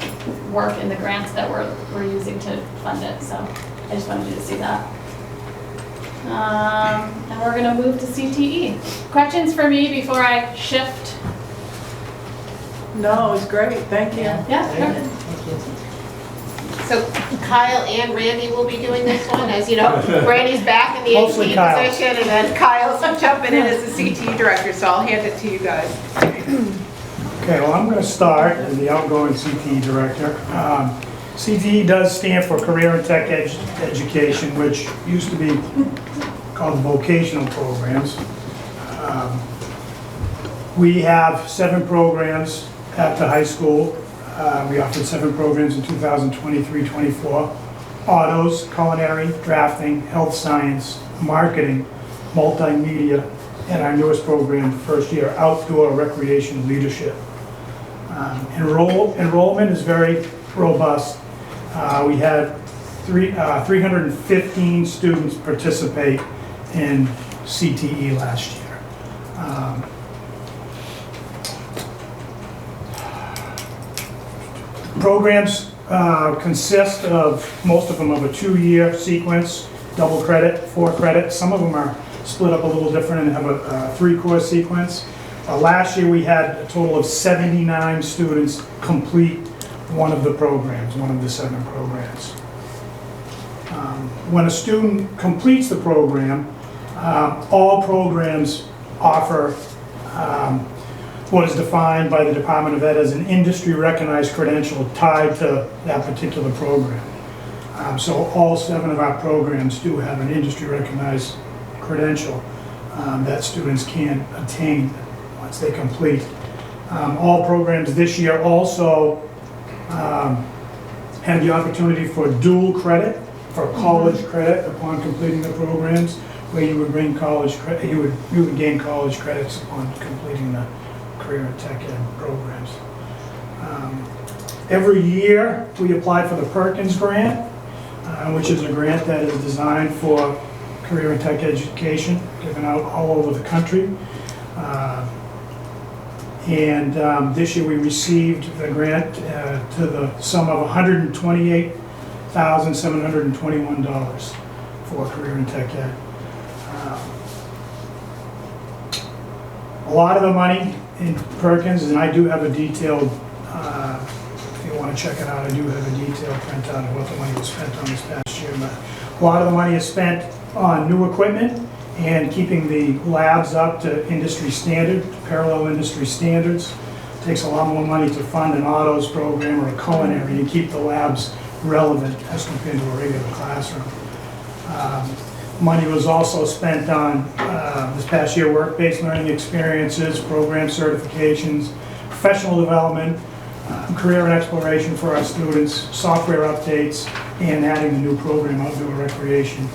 work in the grants that we're using to fund it, so I just wanted you to see that. And we're gonna move to CTE. Questions for me before I shift? No, it was great, thank you. Yeah, sure. So Kyle and Randy will be doing this one, as you know, Randy's back in the Mostly AT Kyle. position, and then Kyle's jumping in as the CTE director, so I'll hand it to you guys. Okay, well, I'm going to start as the outgoing CTE director. CTE does stand for Career and Tech Education, which used to be called the vocational programs. We have 7 programs at the high school. We offered 7 programs in 2023-24. Autos, culinary, drafting, health science, marketing, multimedia, and our newest program, first year, outdoor recreation leadership. Enrollment is very robust. We had 315 students participate in CTE last year. Programs consist of, most of them, of a 2-year sequence, double credit, 4 credit. Some of them are split up a little different and have a 3-course sequence. Last year we had a total of 79 students complete one of the programs, one of the 7 programs. When a student completes the program, all programs offer what is defined by the Department of Ed as an industry-recognized credential tied to that particular program. So all 7 of our programs do have an industry-recognized credential that students can attain once they complete. All programs this year also had the opportunity for dual credit, for college credit upon completing the programs, where you would bring college credit, you would gain college credits upon completing the career and tech ed programs. Every year we apply for the Perkins Grant, which is a grant that is designed for career and tech education, given out all over the country. This year we received the grant to the sum of $128,721 for career and tech ed. A lot of the money in Perkins, and I do have a detailed, if you want to check it out, I do have a detailed printout of what the money was spent on this past year. But a lot of the money is spent on new equipment and keeping the labs up to industry standard, parallel industry standards. It takes a lot more money to fund an autos program or a culinary and keep the labs relevant as compared to a regular classroom. Money was also spent on, this past year, work-based learning experiences, program certifications, professional development, career and exploration for our students, software updates, and adding the new program, outdoor recreation,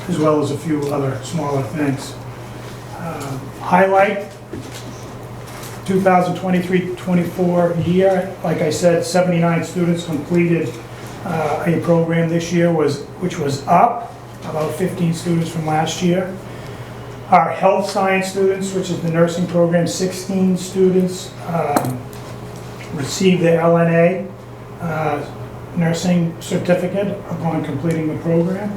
as well as a few other smaller things. Highlight, 2023-24 year, like I said, 79 students completed a program this year, which was up about 15 students from last year. Our health science students, which is the nursing program, 16 students received their LNA nursing certificate upon completing the program.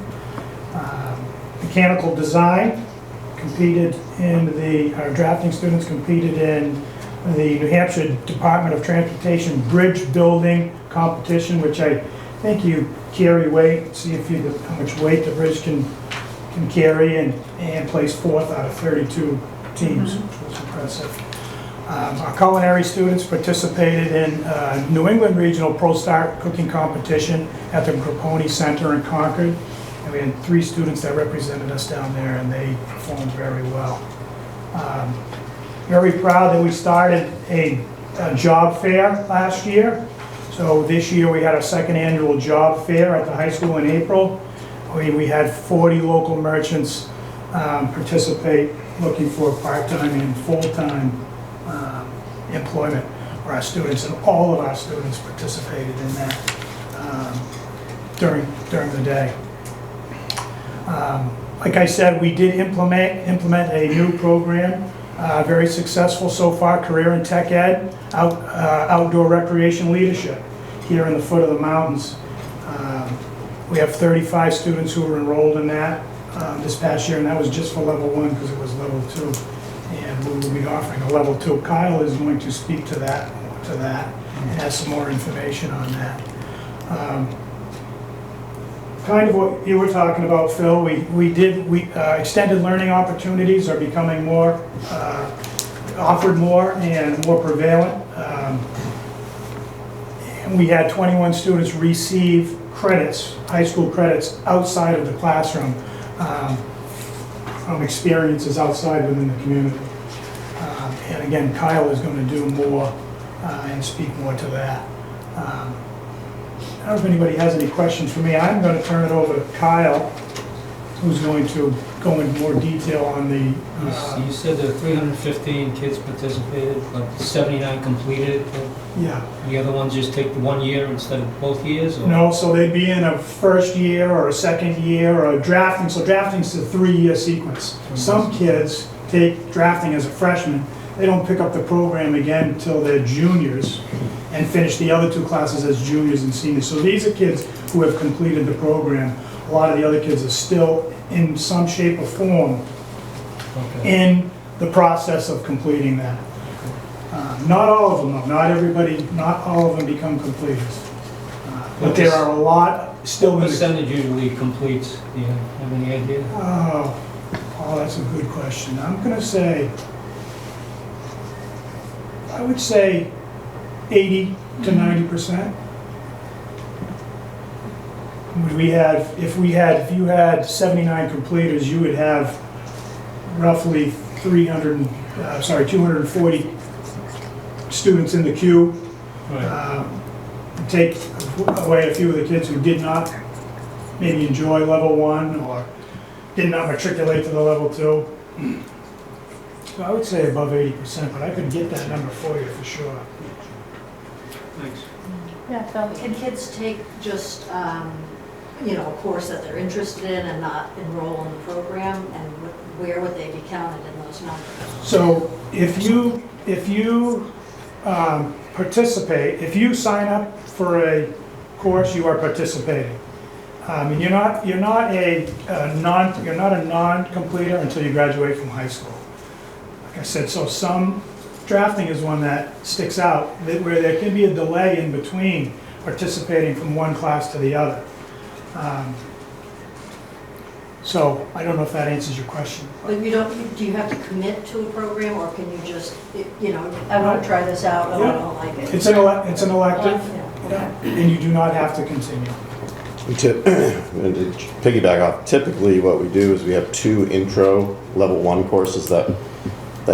Mechanical design competed in our drafting students competed in the New Hampshire Department of Transportation bridge building competition, which I think you carry weight, see if you how much weight the bridge can carry, and placed 4th out of 32 teams, which was impressive. Our culinary students participated in New England Regional Pro Start cooking competition at the Grapponi Center in Concord. And we had 3 students that represented us down there, and they performed very well. Very proud that we started a job fair last year. So this year we had our 2nd annual job fair at the high school in April. We had 40 local merchants participate, looking for part-time and full-time employment for our students, and all of our students participated in that during the day. Like I said, we did implement a new program, very successful so far, career in tech ed, outdoor recreation leadership here in the foot of the mountains. We have 35 students who were enrolled in that this past year, and that was just for level 1 because it was level 2. And we will be offering a level 2. Kyle is going to speak to that and has some more information on that. Kind of what you were talking about, Phil, extended learning opportunities are becoming more, offered more and more prevalent. And we had 21 students receive credits, high school credits, outside of the classroom from experiences outside within the community. And again, Kyle is going to do more and speak more to that. I don't know if anybody has any questions for me. I'm going to turn it over to Kyle, who's going to go into more detail on the... You said there were 315 kids participated, but 79 completed. Yeah. The other ones just take 1 year instead of both years? Or? No, so they'd be in a first year or a second year or drafting. So drafting's a 3-year sequence. Some kids take drafting as a freshman. They don't pick up the program again until they're juniors and finish the other 2 classes as juniors and seniors. So these are kids who have completed the program. A lot of the other kids are still in some shape or form in the process of completing that. Not all of them though, not all of them become completers. But there are a lot still in the... What percentage usually completes? Do you have any idea? Oh, that's a good question. I'm gonna say, I would say 80 to 90%. If you had 79 completers, you would have roughly 240 students in the queue. Right. Take away a few of the kids who did not maybe enjoy level 1 or did not matriculate to the level 2. So I would say above 80%, but I could get that number for you for sure. Thanks. Yeah, Phil. Can kids take just, a course that they're interested in and not enroll in the program? And where would they be counted in those numbers? So if you participate, if you sign up for a course, you are participating. And you're not a non-completer until you graduate from high school. Like I said, so some drafting is one that sticks out, where there can be a delay in between participating from one class to the other. So I don't know if that answers your question. But do you have to commit to a program, or can you just, I want to try this out, I don't like it? It's an elective, Yeah. and you do not have to continue. And to piggyback off, typically what we do is we have 2 intro level 1 courses that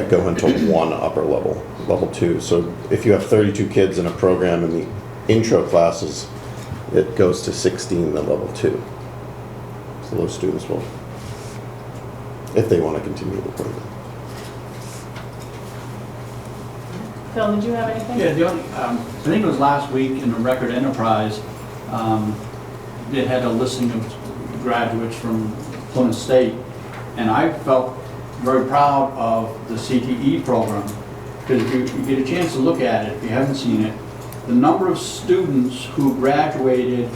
go into one upper level, level 2. So if you have 32 kids in a program in the intro classes, it goes to 16 at level 2. So those students will, if they want to continue the program. Phil, did you have anything? Yeah, I think it was last week in the Record Enterprise, they had a listing of graduates from Plymouth State, and I felt very proud of the CTE program, because if you get a chance to look at it, if you haven't seen it, the number of students who graduated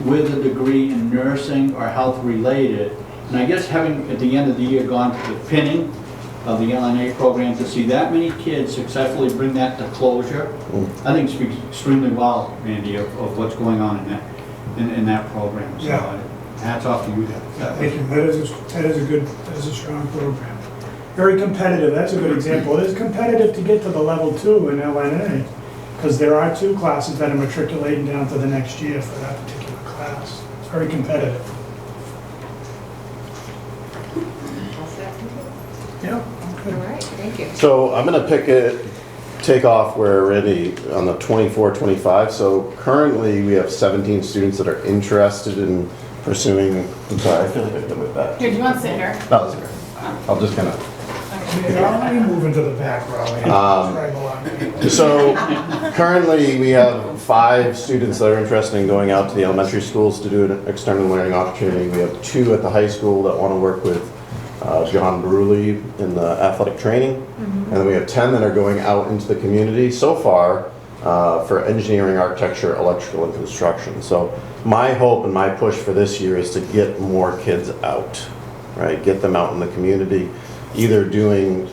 with a degree in nursing or health related, and I guess having at the end of the year gone to the pinning of the LNA program, to see that many kids successfully bring that to closure, I think speaks extremely well, Randy, of what's going on in that program. So Yeah. Hats off to you. Thank you. That is a strong program. Very competitive. That's a good example. It is competitive to get to the level 2 in LNA, because there are 2 classes that are matriculating down to the next year for that particular class. It's very competitive. Yeah. Okay. All right, thank you. So I'm going to take off where Randy on the 24-25. So currently we have 17 students that are interested in pursuing. I'm sorry, I feel like I've been with that. Here, do you want to sit here? No, that's okay. I'll just kind of Let me move into the back row here. Drag along. So currently, we have 5 students that are interested in going out to the elementary schools to do an external learning opportunity. We have 2 at the high school that want to work with John Bruley in the athletic training. And then we have 10 that are going out into the community so far for engineering, architecture, electrical, and construction. So my hope and my push for this year is to get more kids out, right? Get them out in the community, either doing,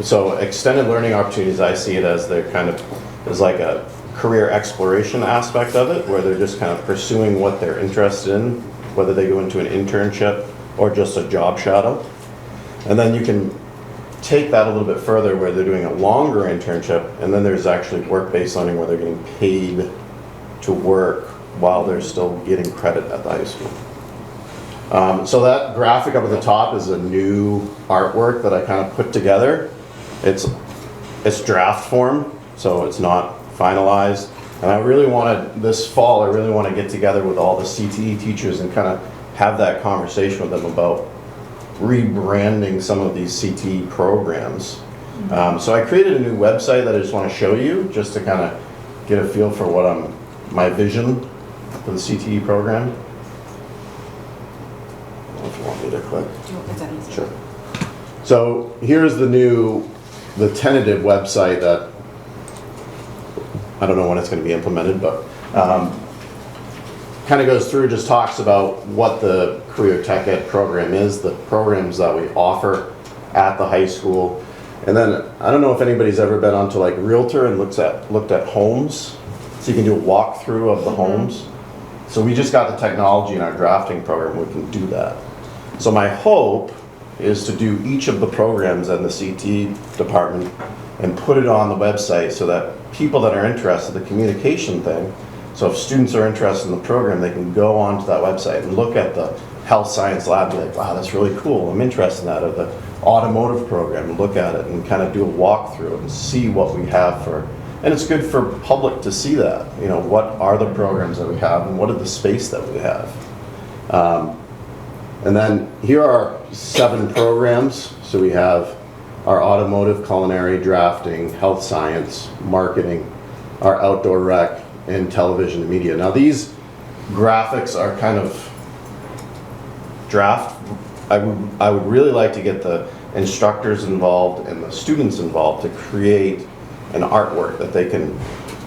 so extended learning opportunities, I see it as they're kind of, there's like a career exploration aspect of it, where they're just kind of pursuing what they're interested in, whether they go into an internship or just a job shadow. And then you can take that a little bit further where they're doing a longer internship, and then there's actually work-based learning where they're getting paid to work while they're still getting credit at the high school. So that graphic up at the top is a new artwork that I kind of put together. It's draft form, so it's not finalized. And I really wanted, this fall, I really want to get together with all the CTE teachers and kind of have that conversation with them about rebranding some of these CTE programs. So I created a new website that I just want to show you, just to kind of get a feel for what my vision for the CTE program. If you want me to click. Sure. So here's the tentative website that, I don't know when it's going to be implemented, but kind of goes through, just talks about what the Career Tech Ed program is, the programs that we offer at the high school. And then, I don't know if anybody's ever been onto like Realtor and looked at homes. So you can do a walkthrough of the homes. So we just got the technology in our drafting program, we can do that. So my hope is to do each of the programs in the CT department and put it on the website so that people that are interested, the communication thing, so if students are interested in the program, they can go onto that website and look at the health science lab and be like, wow, that's really cool, I'm interested in that. Or the automotive program, and look at it and kind of do a walkthrough and see what we have for, and it's good for public to see that, you know, what are the programs that we have and what are the space that we have. And then here are 7 programs. So we have our automotive, culinary, drafting, health science, marketing, our outdoor rec, and television and media. Now these graphics are kind of draft. I would really like to get the instructors involved and the students involved to create an artwork that they can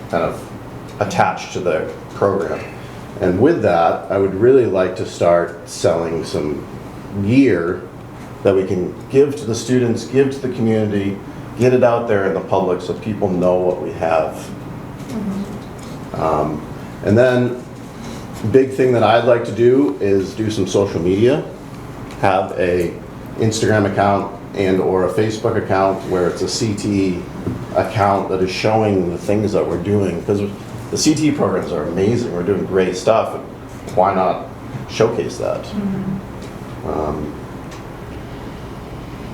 kind of attach to their program. And with that, I would really like to start selling some gear that we can give to the students, give to the community, get it out there in the public so people know what we have. And then, big thing that I'd like to do is do some social media, have a Instagram account and or a Facebook account where it's a CTE account that is showing the things that we're doing, because the CTE programs are amazing, we're doing great stuff, and why not showcase that?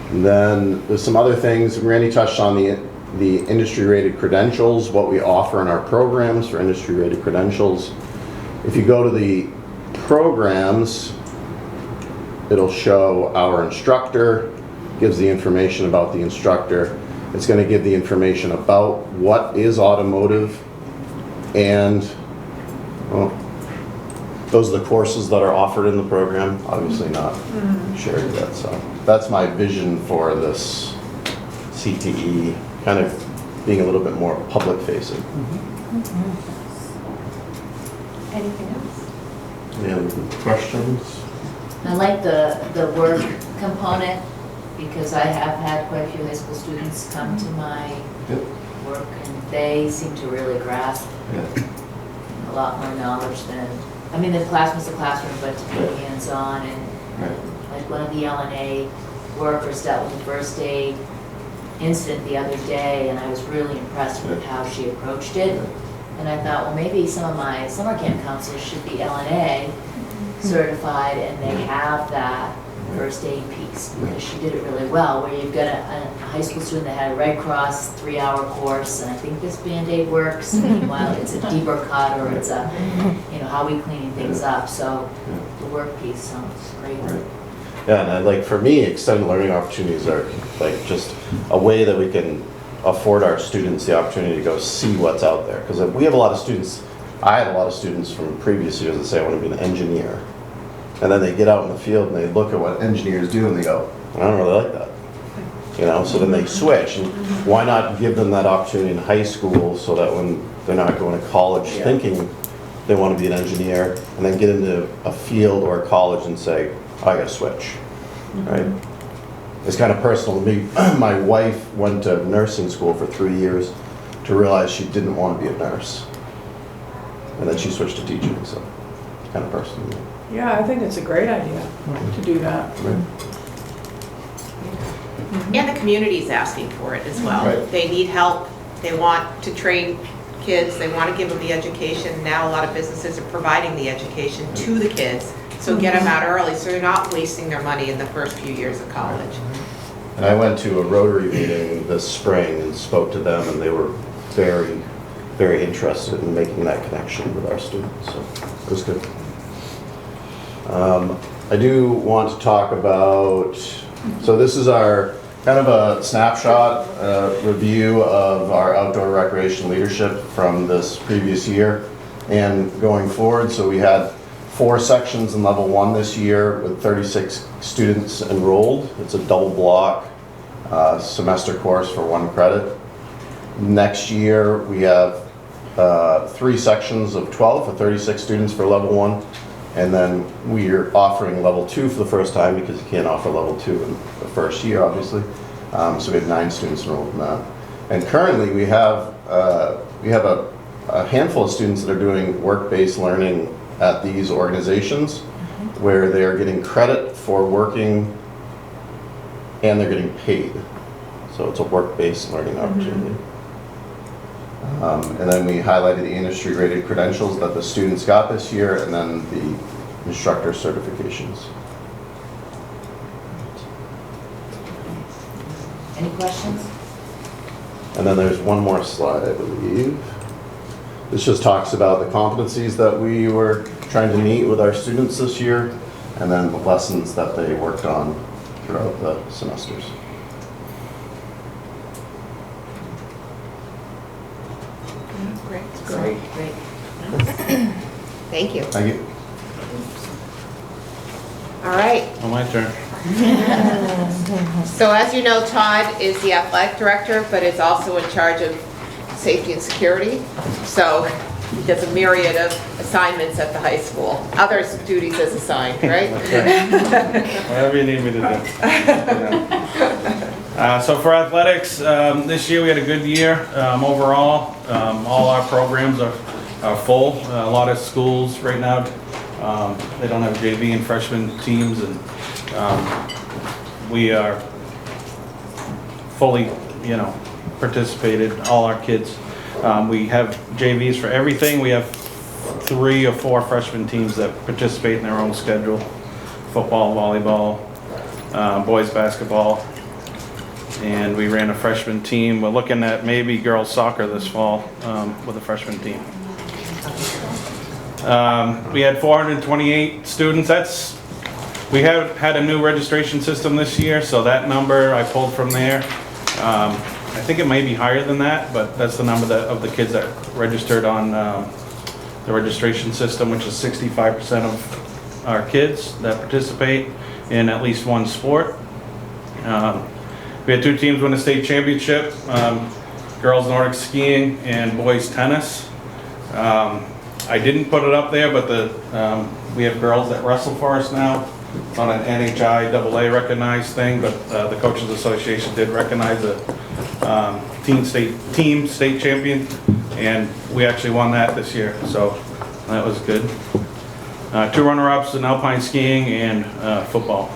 And then there's some other things. Randy touched on the industry-rated credentials, what we offer in our programs for industry-rated credentials. If you go to the programs, it'll show our instructor, gives the information about the instructor. It's going to give the information about what is automotive, and those are the courses that are offered in the program. Obviously not shared yet, so that's my vision for this CTE, kind of being a little bit more public facing. Anything else? Any other questions? I like the work component, because I have had quite a few high school students come to my work, and they seem to really grasp a lot more knowledge than, I mean, the classroom's a classroom, but to be hands-on, and like one of the LNA workers dealt with the first aid incident the other day, and I was really impressed with how she approached it. And I thought, well, maybe some of my summer camp counselors should be LNA certified, and they have that first aid piece, because she did it really well, where you've got a high school student that had a Red Cross 3-hour course, and I think this Band-Aid works. Meanwhile, it's a deeper cut, or it's a, you know, how we cleaning things up. So the work piece sounds great. Right. Yeah, and like for me, extended learning opportunities are like just a way that we can afford our students the opportunity to go see what's out there. Because we have a lot of students, I had a lot of students from previous years that say, I want to be an engineer. And then they get out in the field and they look at what engineers do and they go, I don't really like that. You know, so then they switch. And why not give them that opportunity in high school so that when they're not going to college thinking they want to be an engineer, and then get into a field or a college and say, I gotta switch, right? It's kind of personal to me. My wife went to nursing school for 3 years to realize she didn't want to be a nurse. And then she switched to teaching, so it's kind of personal to me. Yeah, I think it's a great idea to do that. Right. And the community's asking for it as well. Right. They need help, they want to train kids, they want to give them the education. Now a lot of businesses are providing the education to the kids, so get them out early so they're not wasting their money in the first few years of college. And I went to a Rotary meeting this spring and spoke to them, and they were very, very interested in making that connection with our students, so it was good. I do want to talk about, so this is our kind of a snapshot review of our outdoor recreation leadership from this previous year and going forward. So we had 4 sections in level 1 this year with 36 students enrolled. It's a double block semester course for 1 credit. Next year we have 3 sections of 12 for 36 students for level 1. And then we're offering level 2 for the first time because you can't offer level 2 in the first year, obviously. So we have 9 students enrolled in that. And currently we have a handful of students that are doing work-based learning at these organizations where they are getting credit for working and they're getting paid. So it's a work-based learning opportunity. And then we highlighted the industry-rated credentials that the students got this year, and then the instructor certifications. Any questions? And then there's one more slide, I believe. This just talks about the competencies that we were trying to meet with our students this year, and then the lessons that they worked on throughout the semesters. Great. Great. Thank you. Thank you. All right. Oh, my turn. So as you know, Todd is the athletic director, but is also in charge of safety and security. So he does a myriad of assignments at the high school. Other duties as assigned, right? Whatever you need me to do. So for athletics, this year we had a good year overall. All our programs are full. A lot of schools right now, they don't have JV and freshman teams, and we are fully, participated, all our kids. We have JVs for everything. We have 3 or 4 freshman teams that participate in their own schedule. Football, volleyball, boys basketball, and we ran a freshman team. We're looking at maybe girls soccer this fall with a freshman team. We had 428 students. We have had a new registration system this year, so that number I pulled from there. I think it may be higher than that, but that's the number of the kids that registered on the registration system, which is 65% of our kids that participate in at least one sport. We had 2 teams win a state championship, girls Nordic skiing and boys tennis. I didn't put it up there, but we have girls that wrestle for us now. It's on an NHI AA recognized thing, but the Coaches Association did recognize a team state champion, and we actually won that this year, so that was good. 2 runner-ups in alpine skiing and football.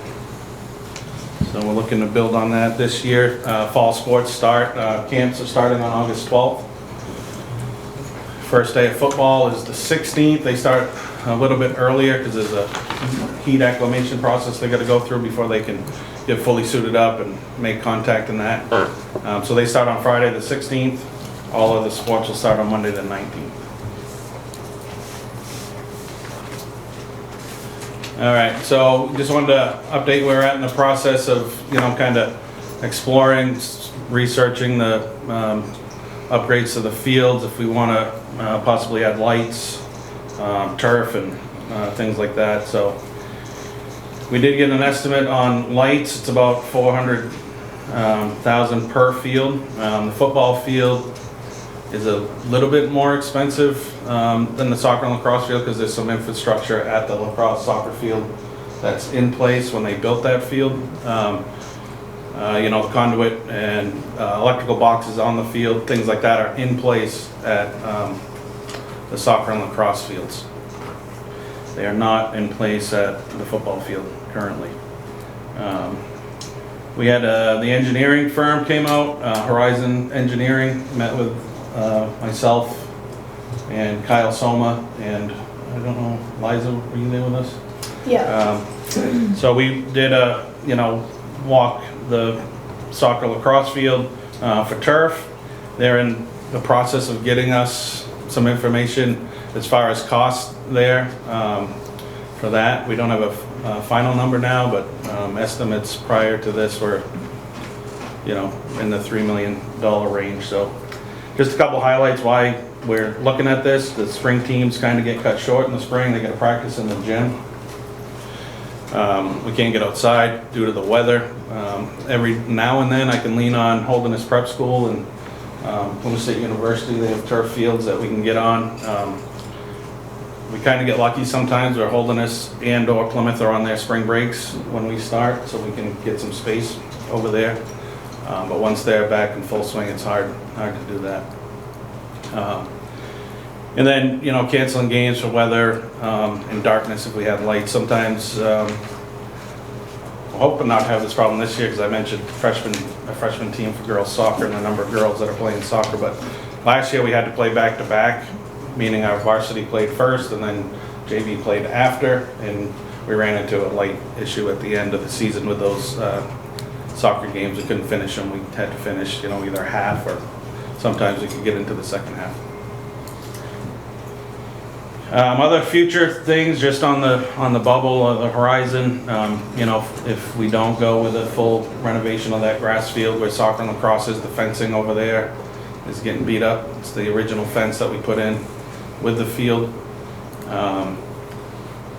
So we're looking to build on that this year. Fall sports camps are starting on August 12th. First day of football is the 16th. They start a little bit earlier because there's a heat acclimation process they got to go through before they can get fully suited up and make contact in that. So they start on Friday the 16th. All of the sports will start on Monday the 19th. All right, so just wanted to update where we're at in the process of, kind of exploring, researching the upgrades to the fields, if we want to possibly add lights, turf, and things like that. So we did get an estimate on lights. It's about 400,000 per field. The football field is a little bit more expensive than the soccer and lacrosse field because there's some infrastructure at the lacrosse soccer field that's in place when they built that field. The conduit and electrical boxes on the field, things like that are in place at the soccer and lacrosse fields. They are not in place at the football field currently. We had the engineering firm came out, Horizon Engineering, met with myself and Kyle Soma, and I don't know, Liza, were you there with us? Yeah. So we did walk the soccer lacrosse field for turf. They're in the process of getting us some information as far as cost there for that. We don't have a final number now, but estimates prior to this were, in the $3 million range. So just a couple highlights why we're looking at this. The spring teams kind of get cut short in the spring. They got to practice in the gym. We can't get outside due to the weather. Every now and then I can lean on Holderness Prep School and Plymouth State University. They have turf fields that we can get on. We kind of get lucky sometimes where Holderness and or Plymouth are on their spring breaks when we start, so we can get some space over there. But once they're back in full swing, it's hard to do that. And then, canceling games for weather and darkness if we had lights. Sometimes, I'm hoping not to have this problem this year because I mentioned a freshman team for girls soccer and the number of girls that are playing soccer. But last year we had to play back to back, meaning our varsity played first and then JV played after. And we ran into a light issue at the end of the season with those soccer games. We couldn't finish them. We had to finish, either half or sometimes we could get into the second half. Other future things just on the bubble of the horizon, if we don't go with a full renovation of that grass field where soccer and lacrosse is, the fencing over there is getting beat up. It's the original fence that we put in with the field.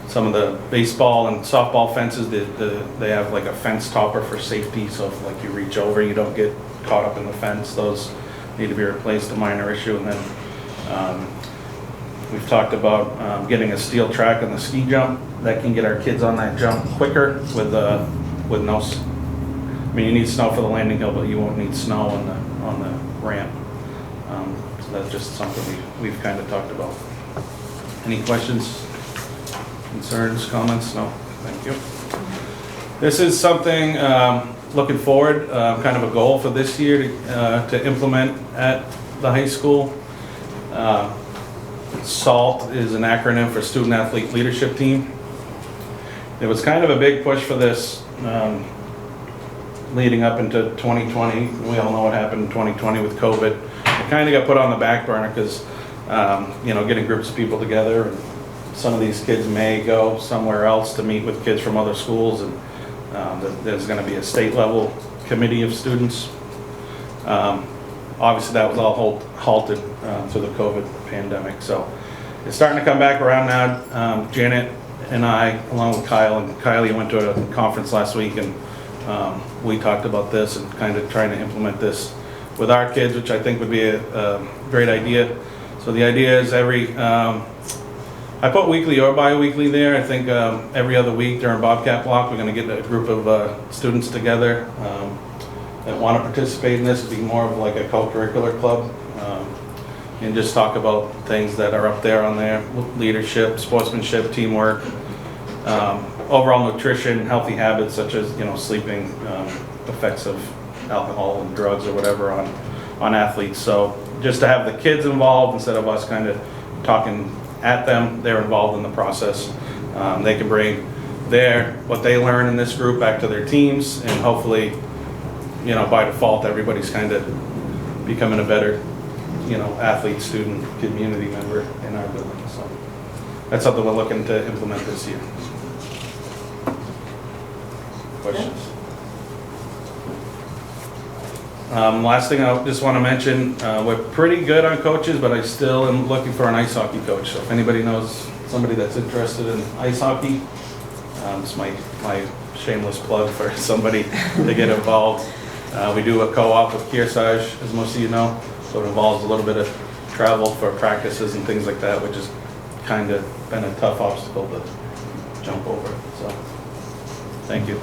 Some of the baseball and softball fences, they have like a fence topper for safety, so if like you reach over, you don't get caught up in the fence. Those need to be replaced, a minor issue. And then we've talked about getting a steel track on the ski jump that can get our kids on that jump quicker with no. You need snow for the landing hill, but you won't need snow on the ramp. So that's just something we've kind of talked about. Any questions, concerns, comments? No. Thank you. This is something looking forward, kind of a goal for this year to implement at the high school. SALT is an acronym for Student Athlete Leadership Team. There was kind of a big push for this leading up into 2020. We all know what happened in 2020 with COVID. It kind of got put on the back burner because, getting groups of people together, and some of these kids may go somewhere else to meet with kids from other schools, and there's going to be a state level committee of students. Obviously that was all halted through the COVID pandemic. So it's starting to come back around now. Janet and I, along with Kyle, and Kylie went to a conference last week, and we talked about this and kind of trying to implement this with our kids, which I think would be a great idea. So the idea is I put weekly or bi-weekly there. I think every other week during Bobcat Block, we're going to get a group of students together that want to participate in this. It'd be more of like a co-curricular club, and just talk about things that are up there on there: leadership, sportsmanship, teamwork, overall nutrition, healthy habits such as sleeping, effects of alcohol and drugs or whatever on athletes. So just to have the kids involved instead of us kind of talking at them, they're involved in the process. They can bring what they learn in this group back to their teams, and hopefully, by default, everybody's kind of becoming a better, athlete, student, community member in our building. So that's something we're looking to implement this year. questions. Last thing I just want to mention, we're pretty good on coaches, but I still am looking for an ice hockey coach. So if anybody knows somebody that's interested in ice hockey, it's my shameless plug for somebody to get involved. We do a co-op with Kearsarge, as most of you know, so it involves a little bit of travel for practices and things like that, which has kind of been a tough obstacle to jump over. So, thank you.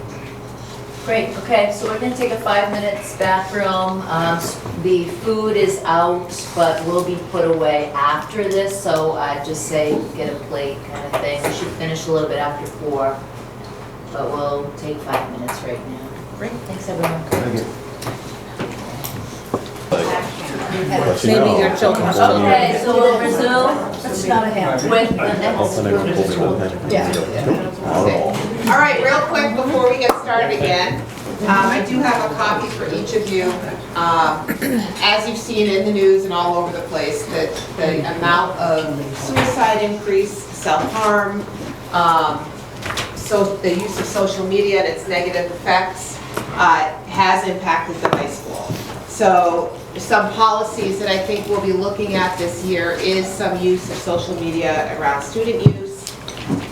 Great, okay, so we're gonna take a 5 minutes bathroom. The food is out, but will be put away after this, so I just say get a plate kind of thing. We should finish a little bit after 4, but we'll take 5 minutes right now. Great, thanks everyone. Thank you. Maybe your children's children. Okay, so we'll resume It's not a hand. with the next group. All right, real quick before we get started again, I do have a copy for each of you. As you've seen in the news and all over the place, that the amount of suicide increase, self-harm, so the use of social media and its negative effects has impacted the high school. So some policies that I think we'll be looking at this year is some use of social media around student use.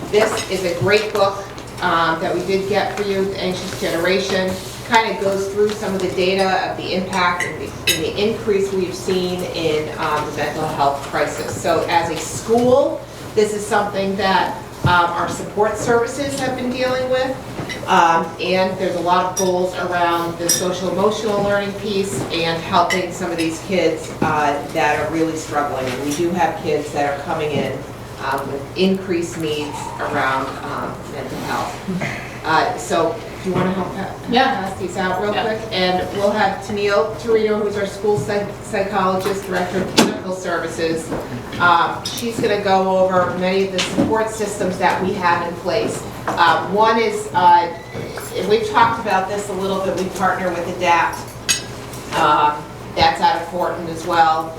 This is a great book that we did get for you, The Anxious Generation. Kind of goes through some of the data of the impact and the increase we've seen in the mental health crisis. So as a school, this is something that our support services have been dealing with. And there's a lot of goals around the social emotional learning piece and helping some of these kids that are really struggling. And we do have kids that are coming in with increased needs around mental health. So if you want to help pass these out real quick. And we'll have Tennille Torino, who's our school psychologist, director of clinical services. She's going to go over many of the support systems that we have in place. One is, and we've talked about this a little bit, we partner with ADAPT. That's out of Fortin as well,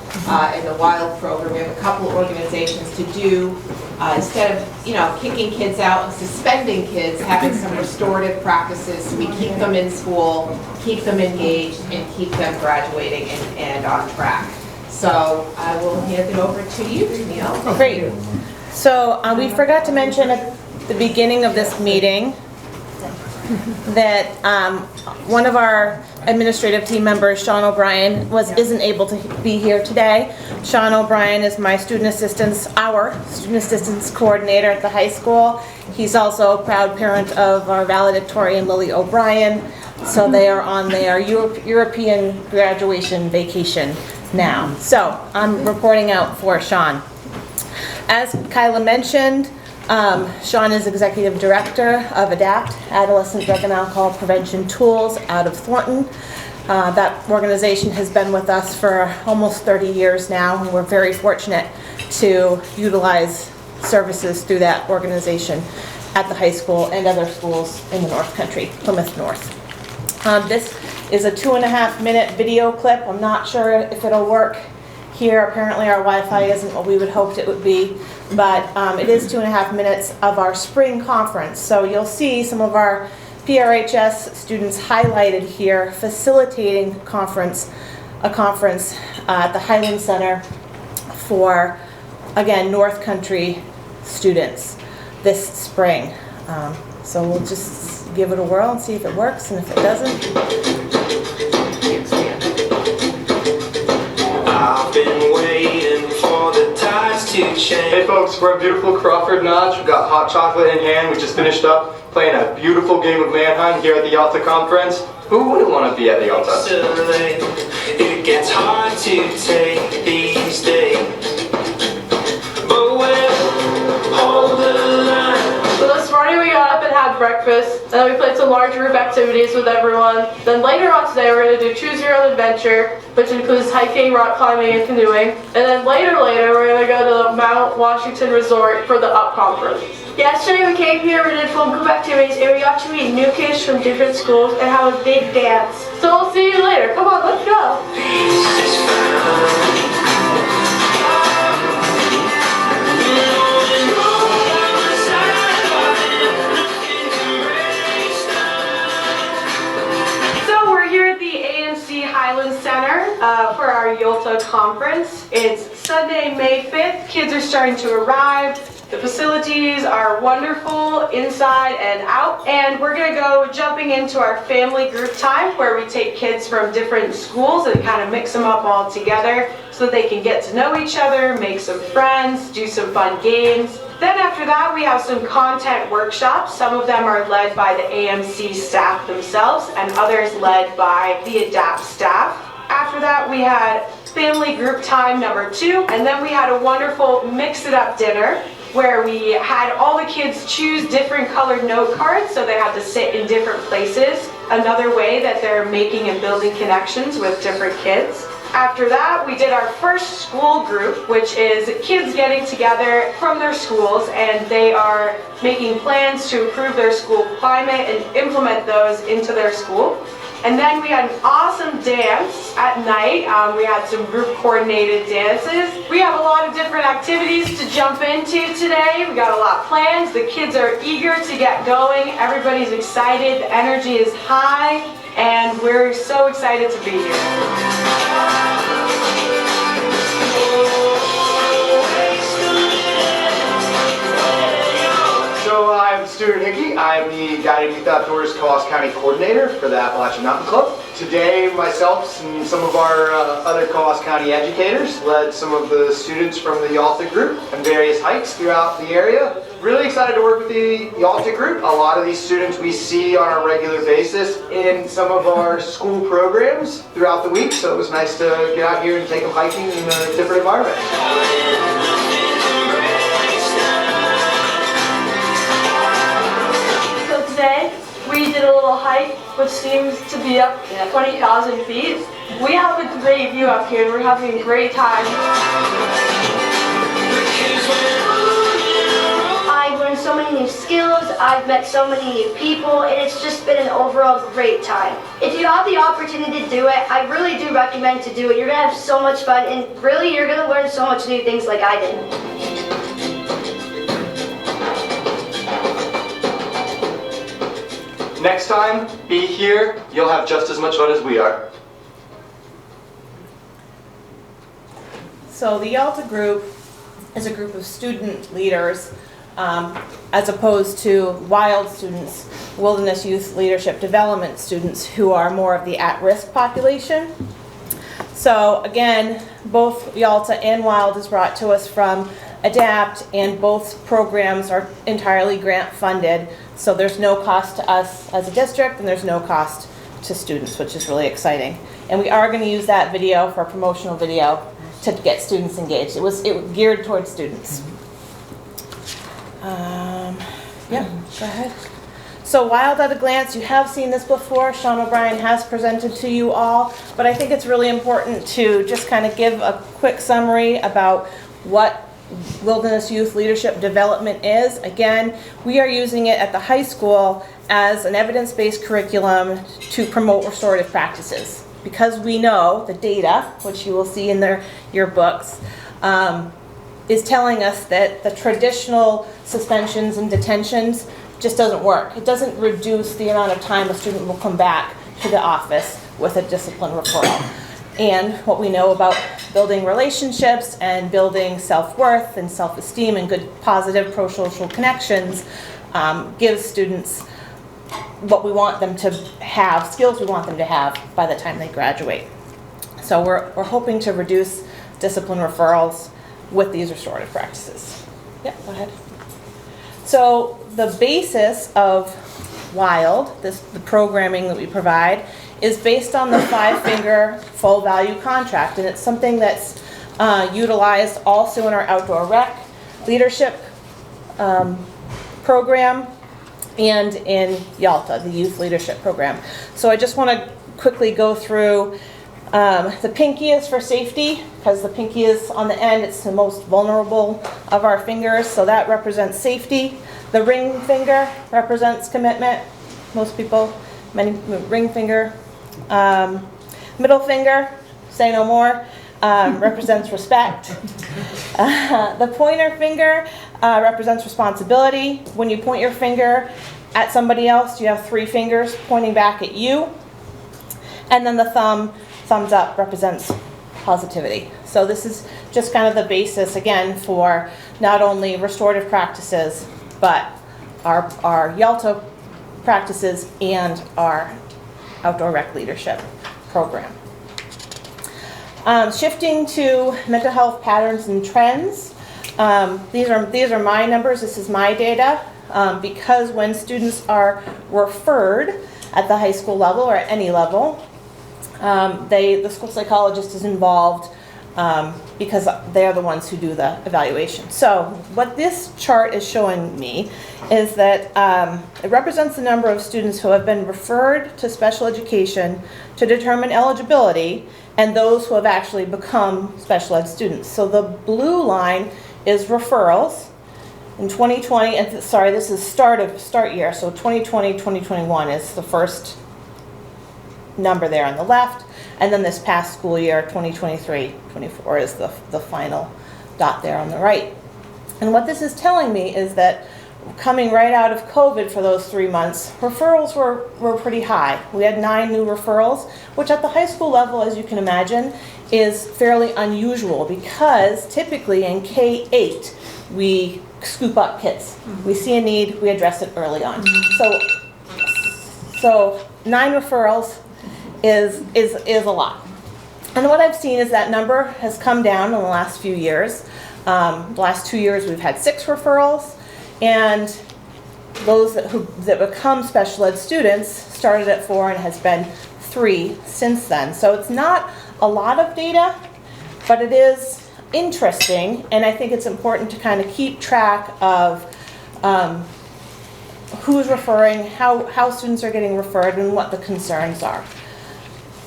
in the WILD program. We have a couple of organizations to do, instead of, kicking kids out and suspending kids, having some restorative practices so we keep them in school, keep them engaged, and keep them graduating and on track. So I will hand it over to you, Neil. Great. So we forgot to mention at the beginning of this meeting that one of our administrative team members, Sean O'Brien, isn't able to be here today. Sean O'Brien is our student assistance coordinator at the high school. He's also a proud parent of our valedictorian Lily O'Brien. So they are on their European graduation vacation now. So I'm reporting out for Sean. As Kyla mentioned, Sean is Executive Director of ADAPT, Adolescent Drug and Alcohol Prevention Tools, out of Thornton. That organization has been with us for almost 30 years now, and we're very fortunate to utilize services through that organization at the high school and other schools in the North Country, Plymouth North. This is a 2.5-minute video clip. I'm not sure if it'll work here. Apparently our Wi-Fi isn't what we would hoped it would be, but it is 2.5 minutes of our spring conference. So you'll see some of our PRHS students highlighted here facilitating a conference at the Highland Center for, again, North Country students this spring. So we'll just give it a whirl and see if it works, and if it doesn't, I've been waiting for the tides to change. Hey folks, we're at beautiful Crawford Notch. We've got hot chocolate in hand. We just finished up playing a beautiful game of Manhunt here at the Yalta Conference. Who wouldn't want to be at the Yalta? It gets hard to take these days, but we're hold the line. So this morning we got up and had breakfast, and then we played some large group activities with everyone. Then later on today we're going to do Choose Your Own Adventure, which includes hiking, rock climbing, and canoeing. And then later we're going to go to the Mount Washington Resort for the UP conference. Yesterday we came here, we did fun group activities, and we got to meet new kids from different schools and have a big dance. So we'll see you later. Come on, let's go. It's Sunday, May 5th. Kids are starting to arrive. The facilities are wonderful inside and out. And we're gonna go jumping into our family group time where we take kids from different schools and kind of mix them up all together so that they can get to know each other, make some friends, do some fun games. Then after that, we have some content workshops. Some of them are led by the AMC staff themselves and others led by the ADAPT staff. After that, we had family group time number 2, and then we had a wonderful mix-it-up dinner where we had all the kids choose different colored note cards so they had to sit in different places. Another way that they're making and building connections with different kids. After that, we did our first school group, which is kids getting together from their schools and they are making plans to improve their school climate and implement those into their school. And then we had an awesome dance at night. We had some group coordinated dances. We have a lot of different activities to jump into today. We got a lot planned. The kids are eager to get going. Everybody's excited. The energy is high. And we're so excited to be here. So I'm Stuart Hickey. I'm the Guided Youth Outdoors Coos County Coordinator for the Appalachian Mountain Club. Today, myself and some of our other Coos County educators led some of the students from the Yalta group and various hikes throughout the area. Really excited to work with the Yalta group. A lot of these students we see on a regular basis in some of our school programs throughout the week, so it was nice to get out here and take them hiking in a different environment. Today, we did a little hike, which seems to be up 20,000 feet. We have a great view up here, and we're having a great time. I've learned so many new skills, I've met so many new people, and it's just been an overall great time. If you have the opportunity to do it, I really do recommend to do it. You're going to have so much fun, and really you're going to learn so much new things like I did. Next time, be here. You'll have just as much fun as we are. So the Yalta group is a group of student leaders as opposed to WILD students, Wilderness Youth Leadership Development students, who are more of the at-risk population. So again, both Yalta and WILD is brought to us from ADAPT, and both programs are entirely grant funded. So there's no cost to us as a district, and there's no cost to students, which is really exciting. And we are going to use that video for a promotional video to get students engaged. It was geared towards students. Yeah, go ahead. So WILD at a glance, you have seen this before. Sean O'Brien has presented to you all, but I think it's really important to just kind of give a quick summary about what Wilderness Youth Leadership Development is. Again, we are using it at the high school as an evidence-based curriculum to promote restorative practices. Because we know the data, which you will see in your books, is telling us that the traditional suspensions and detentions just doesn't work. It doesn't reduce the amount of time a student will come back to the office with a discipline referral. And what we know about building relationships and building self-worth and self-esteem and good positive pro-social connections gives students what we want them to have, skills we want them to have by the time they graduate. So we're hoping to reduce discipline referrals with these restorative practices. Yeah, go ahead. So the basis of WILD, the programming that we provide, is based on the 5-finger full value contract, and it's something that's utilized also in our outdoor rec leadership program and in Yalta, the youth leadership program. So I just want to quickly go through. The pinky is for safety, because the pinky is on the end, it's the most vulnerable of our fingers, so that represents safety. The ring finger represents commitment. Most people, many ring finger. Middle finger, say no more, represents respect. The pointer finger represents responsibility. When you point your finger at somebody else, you have 3 fingers pointing back at you. And then the thumbs up represents positivity. So this is just kind of the basis, again, for not only restorative practices, but our Yalta practices and our outdoor rec leadership program. Shifting to mental health patterns and trends. These are my numbers, this is my data, because when students are referred at the high school level or at any level, the school psychologist is involved because they're the ones who do the evaluation. So what this chart is showing me is that it represents the number of students who have been referred to special education to determine eligibility and those who have actually become special ed students. So the blue line is referrals. In 2020, and sorry, this is start year, so 2020, 2021 is the first number there on the left, and then this past school year, 2023, 24 is the final dot there on the right. And what this is telling me is that coming right out of COVID for those 3 months, referrals were pretty high. We had 9 new referrals, which at the high school level, as you can imagine, is fairly unusual because typically in K-8, we scoop up kids. We see a need, we address it early on. So 9 referrals is a lot. And what I've seen is that number has come down in the last few years. The last 2 years we've had 6 referrals, and those that become special ed students started at 4 and has been 3 since then. So it's not a lot of data, but it is interesting, and I think it's important to kind of keep track of who's referring, how students are getting referred, and what the concerns are.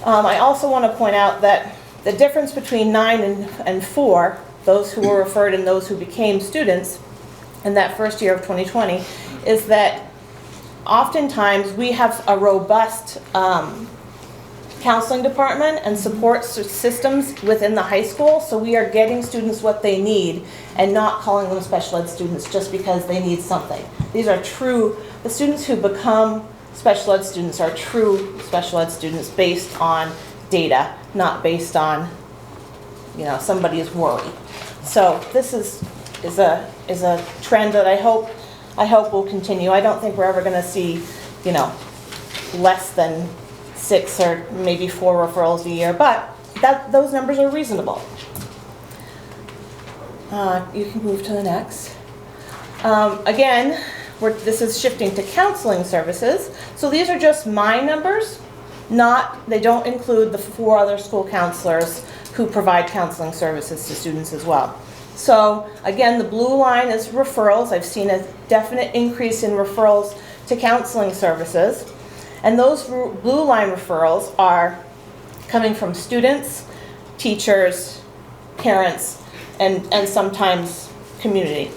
I also want to point out that the difference between 9 and 4, those who were referred and those who became students in that first year of 2020, is that oftentimes we have a robust counseling department and support systems within the high school, so we are getting students what they need and not calling them special ed students just because they need something. These are true, the students who become special ed students are true special ed students based on data, not based on, somebody's worry. So this is a trend that I hope will continue. I don't think we're ever going to see, less than 6 or maybe 4 referrals a year, but those numbers are reasonable. You can move to the next. Again, this is shifting to counseling services. So these are just my numbers, they don't include the 4 other school counselors who provide counseling services to students as well. So again, the blue line is referrals. I've seen a definite increase in referrals to counseling services. And those blue line referrals are coming from students, teachers, parents, and sometimes community.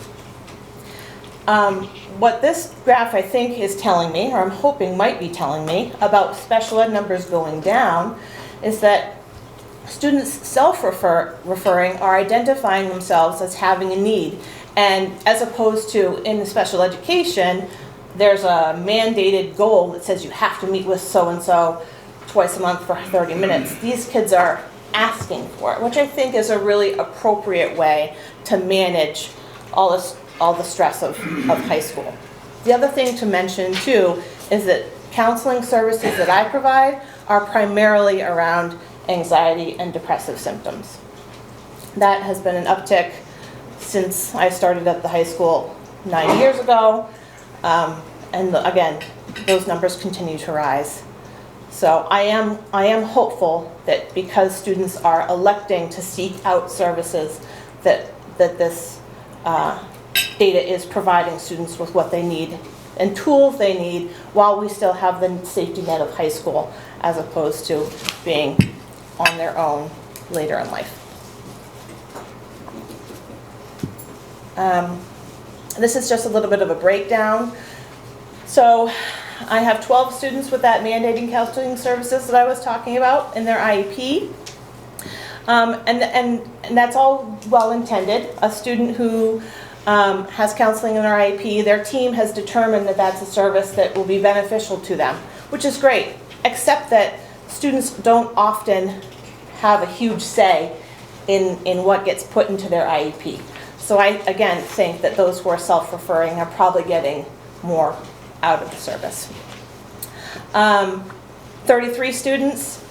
What this graph I think is telling me, or I'm hoping might be telling me, about special ed numbers going down is that students self-referring are identifying themselves as having a need. And as opposed to in special education, there's a mandated goal that says you have to meet with so-and-so twice a month for 30 minutes. These kids are asking for it, which I think is a really appropriate way to manage all the stress of high school. The other thing to mention too is that counseling services that I provide are primarily around anxiety and depressive symptoms. That has been an uptick since I started at the high school 9 years ago. And again, those numbers continue to rise. So I am hopeful that because students are electing to seek out services, that this data is providing students with what they need and tools they need while we still have the safety net of high school, as opposed to being on their own later in life. This is just a little bit of a breakdown. So I have 12 students with that mandating counseling services that I was talking about in their IEP. And that's all well intended. A student who has counseling in their IEP, their team has determined that that's a service that will be beneficial to them, which is great, except that students don't often have a huge say in what gets put into their IEP. So I, again, think that those who are self-referring are probably getting more out of the service. 33 students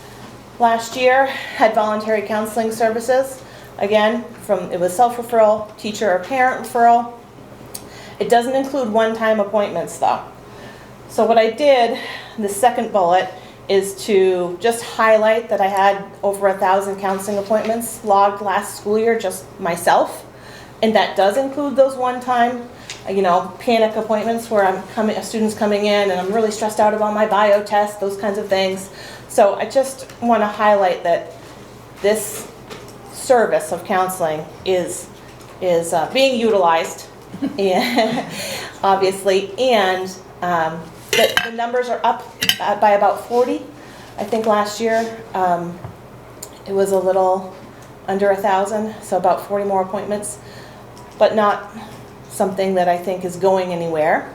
last year had voluntary counseling services. Again, it was self-referral, teacher or parent referral. It doesn't include one-time appointments though. So what I did, the second bullet, is to just highlight that I had over 1,000 counseling appointments logged last school year, just myself. And that does include those one-time, panic appointments where a student's coming in and I'm really stressed out about my bio test, those kinds of things. So I just want to highlight that this service of counseling is being utilized, obviously, and the numbers are up by about 40. I think last year it was a little under 1,000, so about 40 more appointments, but not something that I think is going anywhere.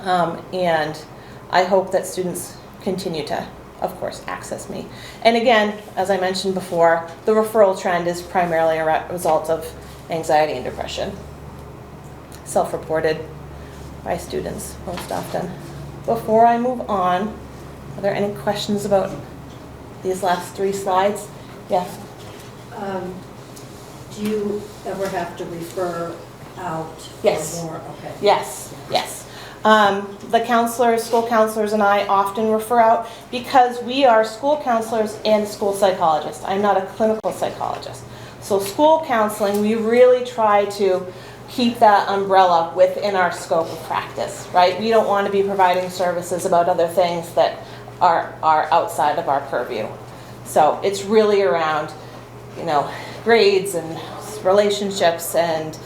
And I hope that students continue to, of course, access me. And again, as I mentioned before, the referral trend is primarily a result of anxiety and depression, self-reported by students most often. Before I move on, are there any questions about these last 3 slides? Yeah. Do you ever have to refer out Yes. for more? Okay. Yes, yes. The counselors, school counselors and I often refer out because we are school counselors and school psychologists. I'm not a clinical psychologist. So school counseling, we really try to keep that umbrella within our scope of practice, right? We don't want to be providing services about other things that are outside of our purview. So it's really around, grades and relationships and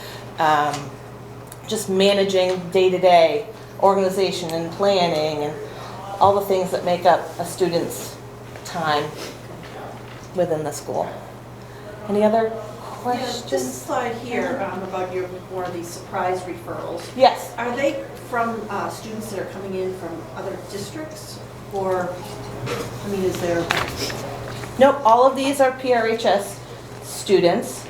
just managing day-to-day organization and planning and all the things that make up a student's time within the school. Any other questions? Just a slide here about more of these surprise referrals. Yes. Are they from students that are coming in from other districts? Or, is there... Nope, all of these are PRHS students.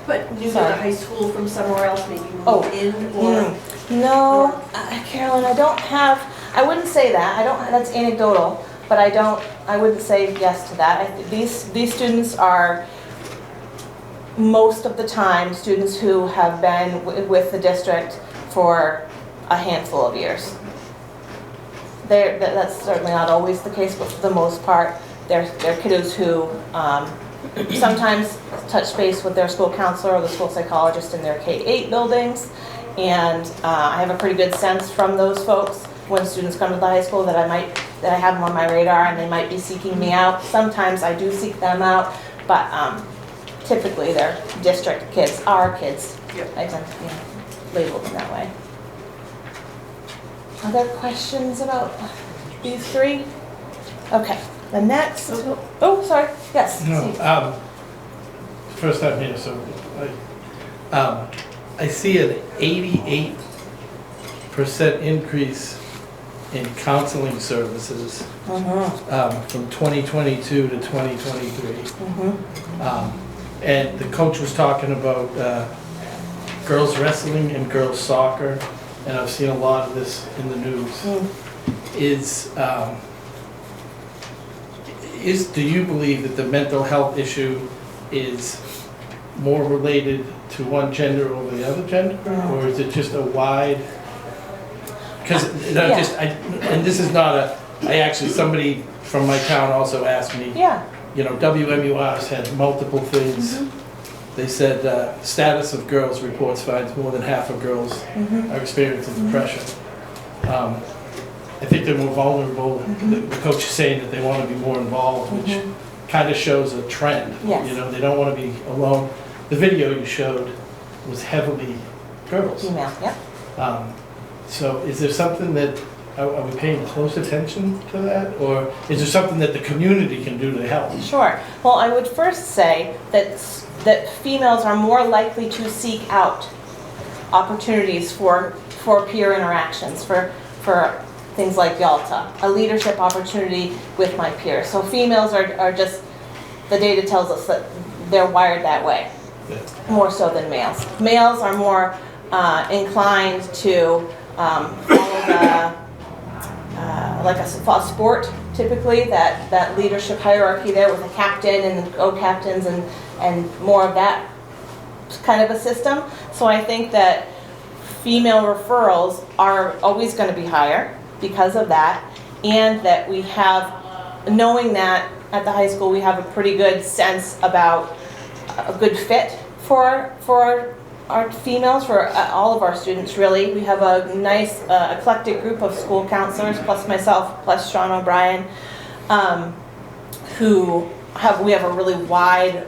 But new to the high school from somewhere else, maybe moved in, or... No, Carolyn, I wouldn't say that. That's anecdotal, but I wouldn't say yes to that. These students are, most of the time, students who have been with the district for a handful of years. That's certainly not always the case, but for the most part, they're kiddos who sometimes touch base with their school counselor or the school psychologist in their K-8 buildings. And I have a pretty good sense from those folks when students come to the high school that I have them on my radar and they might be seeking me out. Sometimes I do seek them out, but typically they're district kids, our kids. Yep. I tend to label them that way. Other questions about these 3? Okay, the next. Oh, sorry. Yes. No, first time here, so I see an 88% increase in counseling services from 2022 to 2023. And the coach was talking about girls wrestling and girls soccer, and I've seen a lot of this in the news. Do you believe that the mental health issue is more related to one gender over the other gender, or is it just a wide? Because and this is not somebody from my town also asked me. Yeah. WMUR's had multiple things. They said status of girls reports finds more than half of girls are experiencing depression. I think they're more vulnerable. The coach is saying that they want to be more involved, which kind of shows a trend. Yes. They don't want to be alone. The video you showed was heavily girls. Female, yeah. So is there something that, are we paying close attention to that? Or is there something that the community can do to help? Sure. Well, I would first say that females are more likely to seek out opportunities for peer interactions, for things like Yalta, a leadership opportunity with my peers. So females are just, the data tells us that they're wired that way, more so than males. Males are more inclined to follow the, like a sport typically, that leadership hierarchy there with a captain and co-captains and more of that kind of a system. So I think that female referrals are always going to be higher because of that, and that we have, knowing that at the high school we have a pretty good sense about a good fit for our females, for all of our students really. We have a nice eclectic group of school counselors, plus myself, plus Sean O'Brien, we have a really wide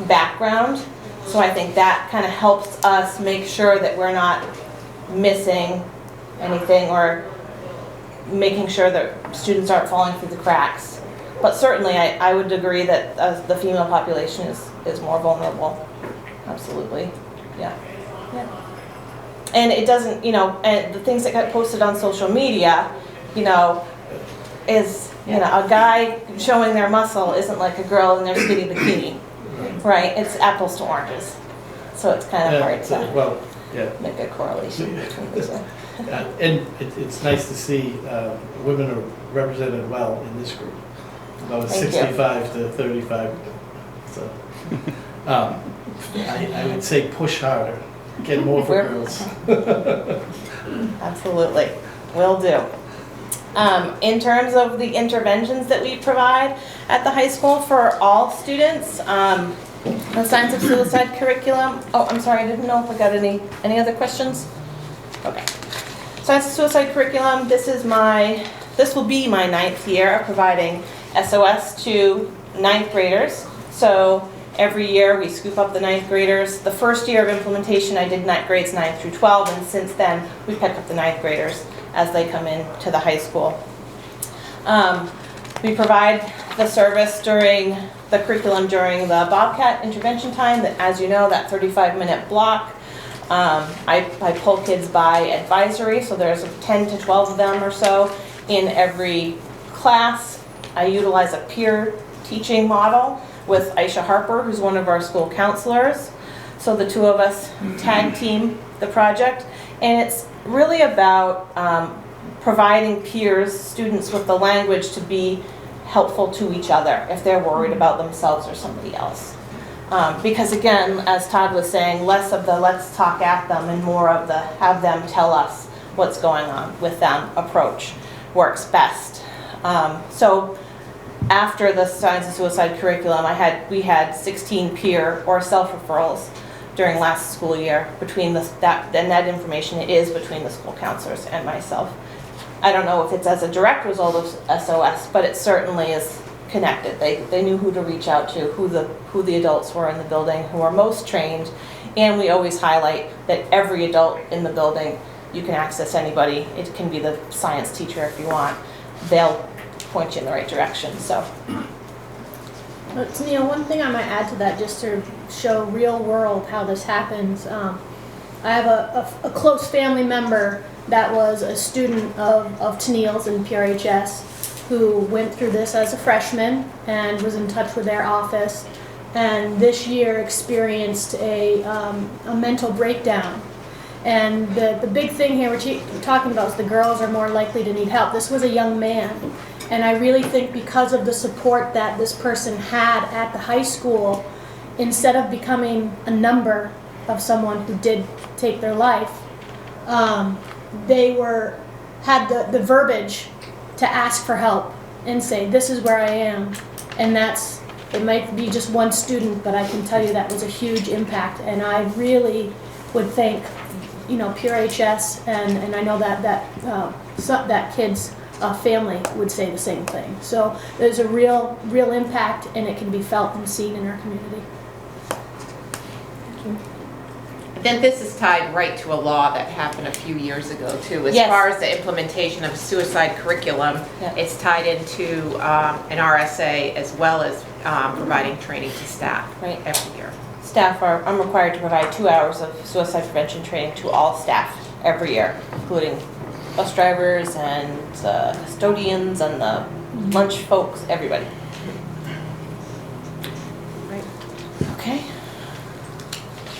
background. So I think that kind of helps us make sure that we're not missing anything or making sure that students aren't falling through the cracks. But certainly I would agree that the female population is more vulnerable. Absolutely. Yeah. And it doesn't, and the things that got posted on social media, is, a guy showing their muscle isn't like a girl in their skinny bikini, right? It's apples to oranges. So it's kind of hard to make a correlation between the two. And it's nice to see women are represented well in this group, about 65 to 35. So I would say push harder, get more for girls. Absolutely, will do. In terms of the interventions that we provide at the high school for all students, the Science of Suicide curriculum. Oh, I'm sorry, I didn't know if I got any other questions? Okay. Science of Suicide curriculum, this will be my 9th year of providing SOS to 9th graders. So every year we scoop up the 9th graders. The first year of implementation I did grades 9 through 12, and since then we pick up the 9th graders as they come in to the high school. We provide the service during the curriculum during the Bobcat intervention time, that, as you know, that 35-minute block. I pull kids by advisory, so there's 10 to 12 of them or so in every class. I utilize a peer teaching model with Aisha Harper, who's one of our school counselors. So the two of us tag team the project, and it's really about providing peers, students, with the language to be helpful to each other if they're worried about themselves or somebody else. Because again, as Todd was saying, less of the let's talk at them and more of the have them tell us what's going on with them approach works best. So after the Science of Suicide curriculum, we had 16 peer or self-referrals during last school year between that information is between the school counselors and myself. I don't know if it's as a direct result of SOS, but it certainly is connected. They knew who to reach out to, who the adults were in the building, who are most trained, and we always highlight that every adult in the building, you can access anybody. It can be the science teacher if you want. They'll point you in the right direction. So. Neil, one thing I might add to that, just to show real world how this happens. I have a close family member that was a student of Tennille's in PRHS, who went through this as a freshman and was in touch with their office, and this year experienced a mental breakdown. And the big thing here we're talking about is the girls are more likely to need help. This was a young man. And I really think because of the support that this person had at the high school, instead of becoming a number of someone who did take their life, they had the verbiage to ask for help and say, this is where I am. And it might be just one student, but I can tell you that was a huge impact. And I really would thank, PRHS, and I know that kid's family would say the same thing. So there's a real impact, and it can be felt and seen in our community. Then this is tied right to a law that happened a few years ago too. As far as the implementation of suicide curriculum, it's tied into an RSA as well as providing training to staff every year. I'm required to provide 2 hours of suicide prevention training to all staff every year, including bus drivers and custodians and the lunch folks, everybody.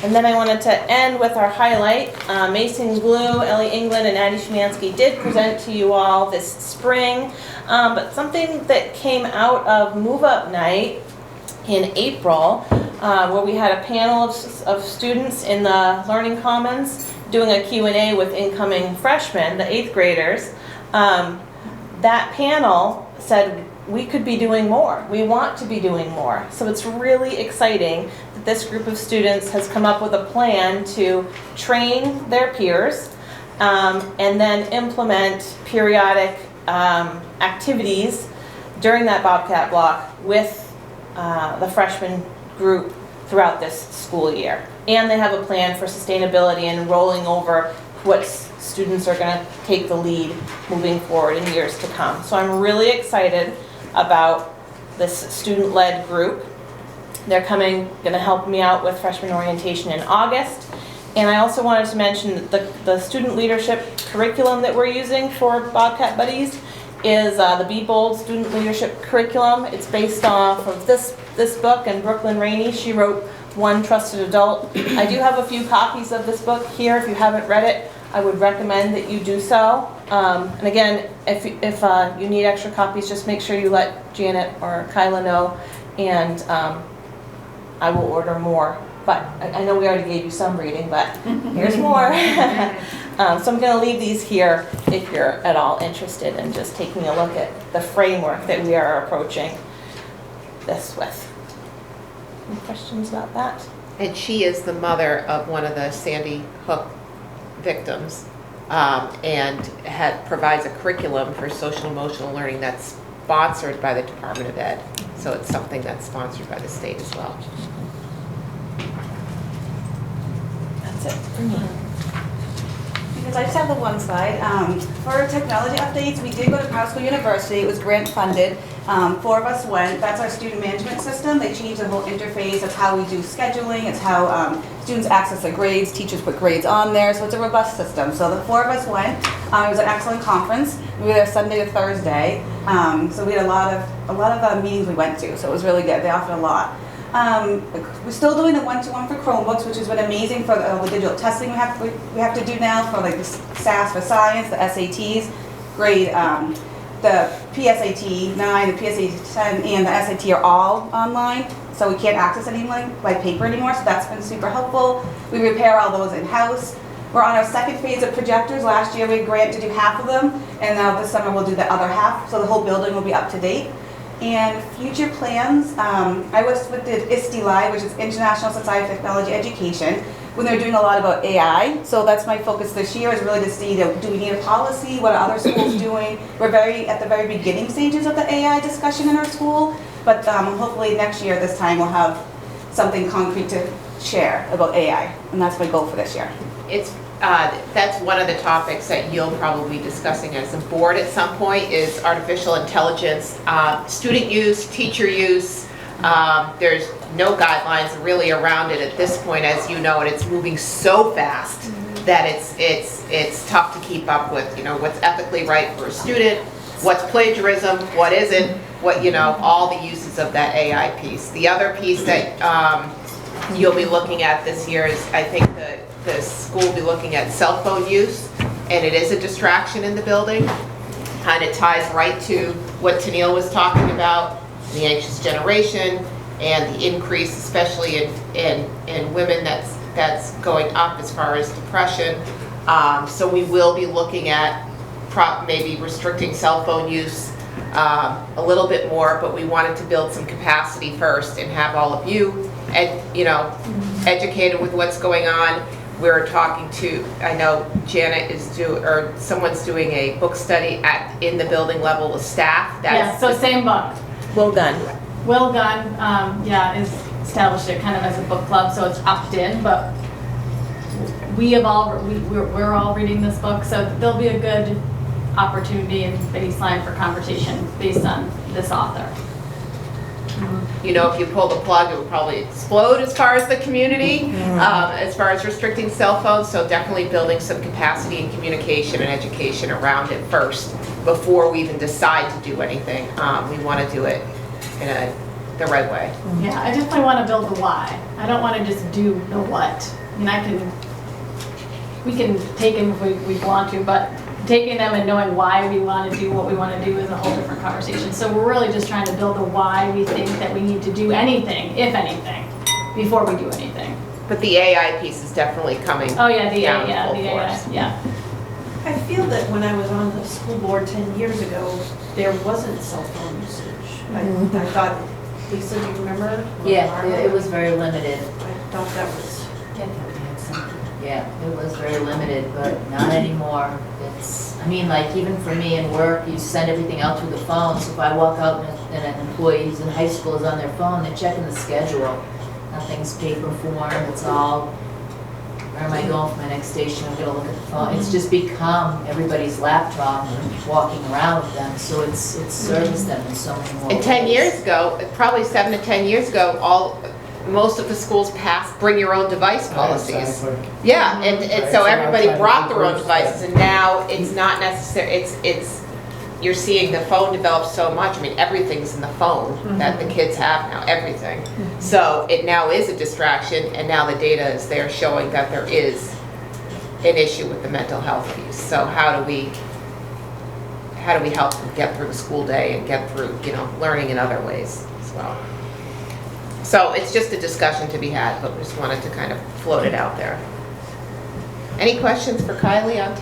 And then I wanted to end with our highlight. Mason Glue, Ellie England, and Addie Schmansky did present to you all this spring, but something that came out of Move Up Night in April, where we had a panel of students in the Learning Commons doing a Q&A with incoming freshmen, the 8th graders. That panel said we could be doing more. We want to be doing more. So it's really exciting that this group of students has come up with a plan to train their peers and then implement periodic activities during that Bobcat block with the freshman group throughout this school year. And they have a plan for sustainability and rolling over what students are going to take the lead moving forward in years to come. So I'm really excited about this student-led group. They're going to help me out with freshman orientation in August. And I also wanted to mention that the student leadership curriculum that we're using for Bobcat Buddies is the Be Bold Student Leadership Curriculum. It's based off of this book, and Brooklyn Rainey, she wrote One Trusted Adult. I do have a few copies of this book here. If you haven't read it, I would recommend that you do so. And again, if you need extra copies, just make sure you let Janet or Kyla know, and I will order more. But I know we already gave you some reading, but here's more. So I'm going to leave these here if you're at all interested in just taking a look at the framework that we are approaching this with. Any questions about that? And she is the mother of one of the Sandy Hook victims, and provides a curriculum for social emotional learning that's sponsored by the Department of Ed. So it's something that's sponsored by the state as well. That's it for me. Because I just have the one slide. For technology updates, we did go to Private School University. It was grant funded. 4 of us went. That's our student management system. They changed the whole interface. That's how we do scheduling. It's how students access their grades. Teachers put grades on there. So it's a robust system. So the 4 of us went. It was an excellent conference. We were there Sunday to Thursday. So we had a lot of meetings we went to. So it was really good. They offered a lot. We're still doing the one-to-one for Chromebooks, which has been amazing for the digital testing we have to do now for like the SAS for science, the SATs, grade, the PSAT 9, the PSAT 10, and the SAT are all online, so we can't access anything by paper anymore, so that's been super helpful. We repair all those in-house. We're on our second phase of projectors. Last year we had grant to do half of them, and now this summer we'll do the other half, so the whole building will be up to date. And future plans, I was with the ISTE Live, which is International Society of Technology Education, when they're doing a lot about AI. So that's my focus this year, is really to see, do we need a policy? What are other schools doing? We're at the very beginning stages of the AI discussion in our school, but hopefully next year, this time, we'll have something concrete to share about AI, and that's my goal for this year. That's one of the topics that you'll probably be discussing as a board at some point, is artificial intelligence, student use, teacher use. There's no guidelines really around it at this point, as you know, and it's moving so fast that it's tough to keep up with, what's ethically right for a student, what's plagiarism, what isn't, all the uses of that AI piece. The other piece that you'll be looking at this year is, I think, the school will be looking at cell phone use, and it is a distraction in the building. Kind of ties right to what Tennille was talking about, the anxious generation, and the increase, especially in women, that's going up as far as depression. So we will be looking at maybe restricting cell phone use a little bit more, but we wanted to build some capacity first and have all of you, educated with what's going on. We're talking to, I know Janet someone's doing a book study in the building level with staff. Yeah, so same book. Will Gunn. Will Gunn, is established it kind of as a book club, so it's opt-in, but we're all reading this book, so there'll be a good opportunity and baseline for conversation based on this author. If you pull the plug, it will probably explode as far as the community, as far as restricting cell phones. So definitely building some capacity and communication and education around it first, before we even decide to do anything. We want to do it in a the right way. Yeah, I definitely want to build the why. I don't want to just do the what. I mean, we can take them if we want to, but taking them and knowing why we want to do what we want to do is a whole different conversation. So we're really just trying to build the why we think that we need to do anything, if anything, before we do anything. But the AI piece is definitely coming. Oh yeah, the down AI, full the AI, force. yeah. I feel that when I was on the school board 10 years ago, there wasn't cell phone usage. I thought, Lisa, do you remember? Yeah, it was very limited. I thought that was, Yeah, it was very limited, but not anymore. It's, I mean, like even for me in work, you send everything out through the phone. So if I walk out and an employee who's in high school is on their phone, they're checking the schedule. Nothing's paper form, it's all, where am I going for my next station? I'm gonna look at the phone. It's just become everybody's laptop and walking around with them. So it's serviced them in so many more And 10 ways. years ago, probably 7 to 10 years ago, most of the schools passed bring your own device policies. Exactly. Yeah, and so Right, everybody so brought their own outside devices, and now it's not necessary, it's, you're seeing the phone develop so much. I mean, everything's in the phone that the kids have now, everything. So it now is a distraction, and now the data is there showing that there is an issue with the mental health piece. So how do we help them get through the school day and get through, learning in other ways as well? So it's just a discussion to be had, but we just wanted to kind of float it out there. Any questions for Kylie on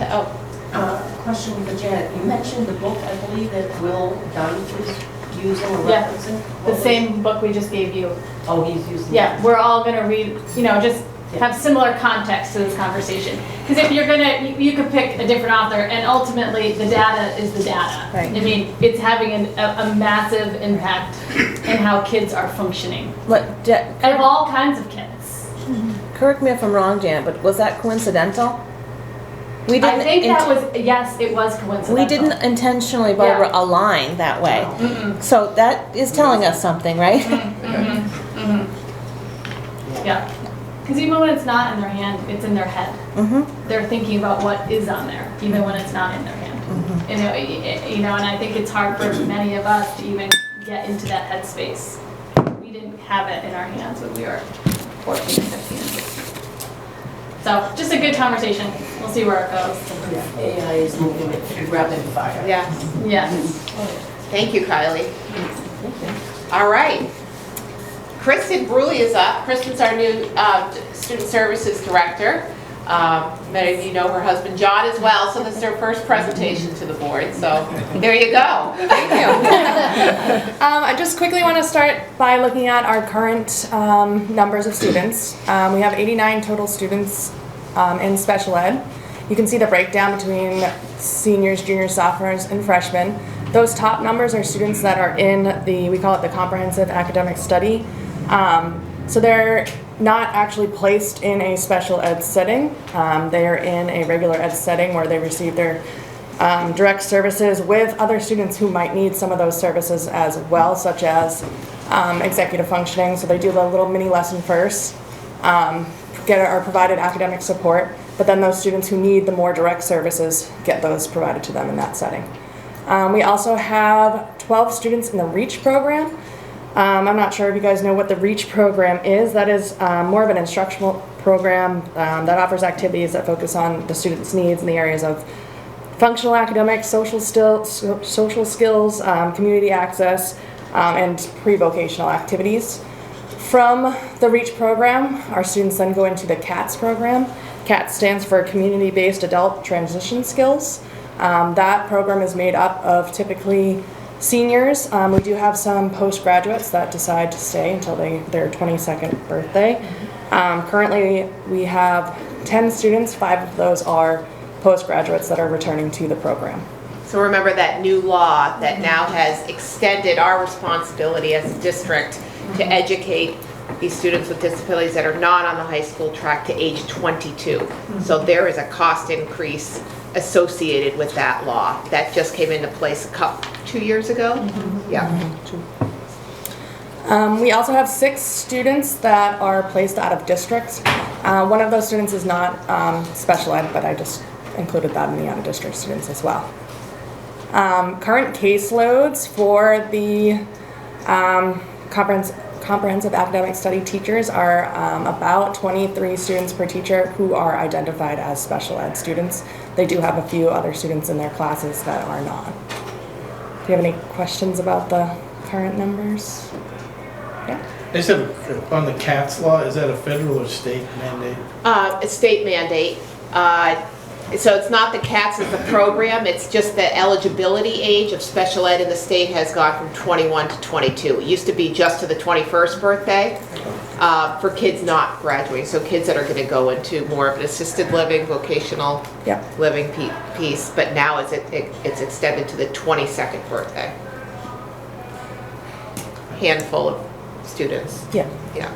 Question for Janet. You mentioned the book, I believe, that Will Dunn is using or Yeah, referencing. the same book we just gave you. Oh, he's using. Yeah, we're all gonna read, just have similar context to this conversation. Because if you're gonna, you could pick a different author, and ultimately, the data is the data. Right. I mean, it's having a massive impact in how kids are functioning. And all kinds of kids. Correct me if I'm wrong, Janet, but was that coincidental? We didn't. I think that was, yes, it was coincidental. We didn't intentionally, Barbara, align that way. So that is telling us something, right? Yeah. Because even when it's not in their hand, it's in their head. They're thinking about what is on there, even when it's not in their hand. And I think it's hard for many of us to even get into that headspace. We didn't have it in our hands when we were 14 and 15. So just a good conversation. We'll see where it goes. AI is moving at rapid fire. Yes. Yes. Thank you, Kylie. All right. Kristen Bruley is up. Kristen's our new Student Services Director. Many of you know her husband John as well, so this is her first presentation to the board. So there you go. Thank you. I just quickly want to start by looking at our current numbers of students. We have 89 total students in special ed. You can see the breakdown between seniors, juniors, sophomores, and freshmen. Those top numbers are students that are in we call it the comprehensive academic study. So they're not actually placed in a special ed setting. They are in a regular ed setting where they receive their direct services with other students who might need some of those services as well, such as executive functioning. So they do the little mini lesson first, get our provided academic support, but then those students who need the more direct services get those provided to them in that setting. We also have 12 students in the REACH program. I'm not sure if you guys know what the REACH program is. That is more of an instructional program that offers activities that focus on the students' needs in the areas of functional academics, social skills, community access, and pre-vocational activities. From the REACH program, our students then go into the CATS program. CATS stands for Community-Based Adult Transition Skills. That program is made up of typically seniors. We do have some postgraduates that decide to stay until their 22nd birthday. Currently, we have 10 students. 5 of those are postgraduates that are returning to the program. So remember that new law that now has extended our responsibility as a district to educate these students with disabilities that are not on the high school track to age 22. So there is a cost increase associated with that law. That just came into place 2 years ago? Yeah. We also have 6 students that are placed out of district. One of those students is not special ed, but I just included that in the out of district students as well. Current caseloads for the comprehensive academic study teachers are about 23 students per teacher who are identified as special ed students. They do have a few other students in their classes that are not. Do you have any questions about the current numbers? Yeah. I just have, on the CATS law, is that a federal or state mandate? A state mandate. So it's not the CATS as the program, it's just the eligibility age of special ed in the state has gone from 21 to 22. It used to be just to the 21st birthday for kids not graduating. So kids that are going to go into more of an assisted living, vocational living piece, but now it's extended to the 22nd birthday. Handful of students. Yeah. Yeah.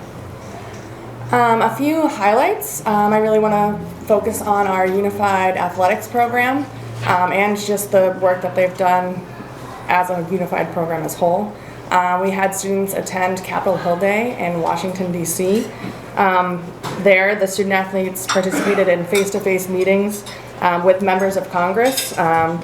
A few highlights. I really want to focus on our unified athletics program and just the work that they've done as a unified program as whole. We had students attend Capitol Hill Day in Washington, D.C. There, the student athletes participated in face-to-face meetings with members of Congress, and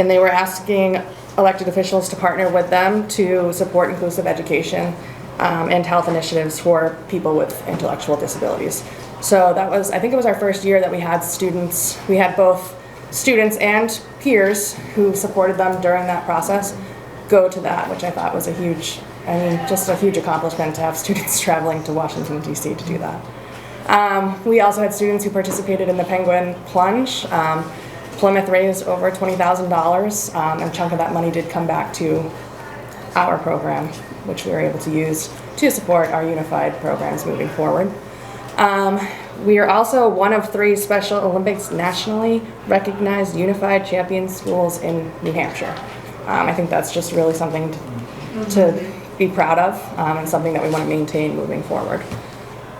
they were asking elected officials to partner with them to support inclusive education and health initiatives for people with intellectual disabilities. So that was, I think it was our first year that we had students, we had both students and peers who supported them during that process go to that, which I thought was a huge, just a huge accomplishment to have students traveling to Washington, D.C. to do that. We also had students who participated in the Penguin Plunge. Plymouth raised over $20,000, and a chunk of that money did come back to our program, which we were able to use to support our unified programs moving forward. We are also one of 3 Special Olympics nationally recognized unified champion schools in New Hampshire. I think that's just really something to be proud of and something that we want to maintain moving forward.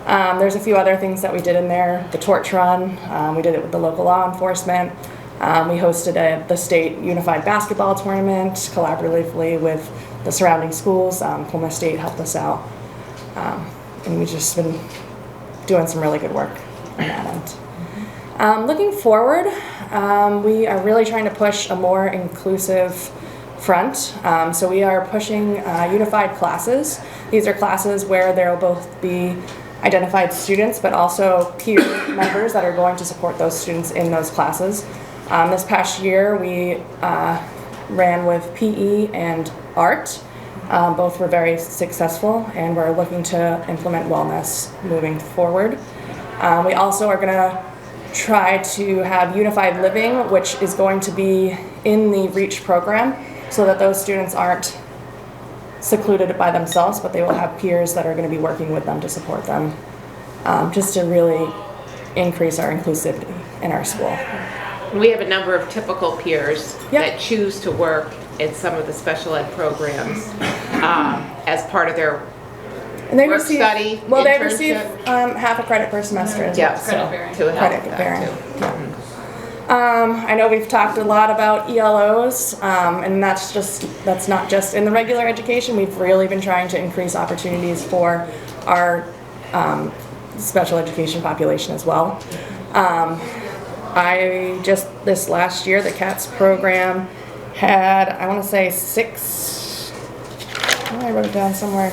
There's a few other things that we did in there. The torch run, we did it with the local law enforcement. We hosted the state unified basketball tournament collaboratively with the surrounding schools. Plymouth State helped us out. And we've just been doing some really good work on that end. Looking forward, we are really trying to push a more inclusive front. So we are pushing unified classes. These are classes where there will both be identified students but also peer members that are going to support those students in those classes. This past year we ran with PE and art. Both were very successful, and we're looking to implement wellness moving forward. We also are going to try to have unified living, which is going to be in the REACH program, so that those students aren't secluded by themselves, but they will have peers that are going to be working with them to support them, just to really increase our inclusivity in our school. We have a number of typical peers that choose to work in some of the special ed programs as part of their work study. Well, they receive half a credit per semester as well. To help credit bearing. I know we've talked a lot about ELOs, and that's not just in the regular education. We've really been trying to increase opportunities for our special education population as well. This last year, the CATS program had, I want to say 6, I wrote it down somewhere,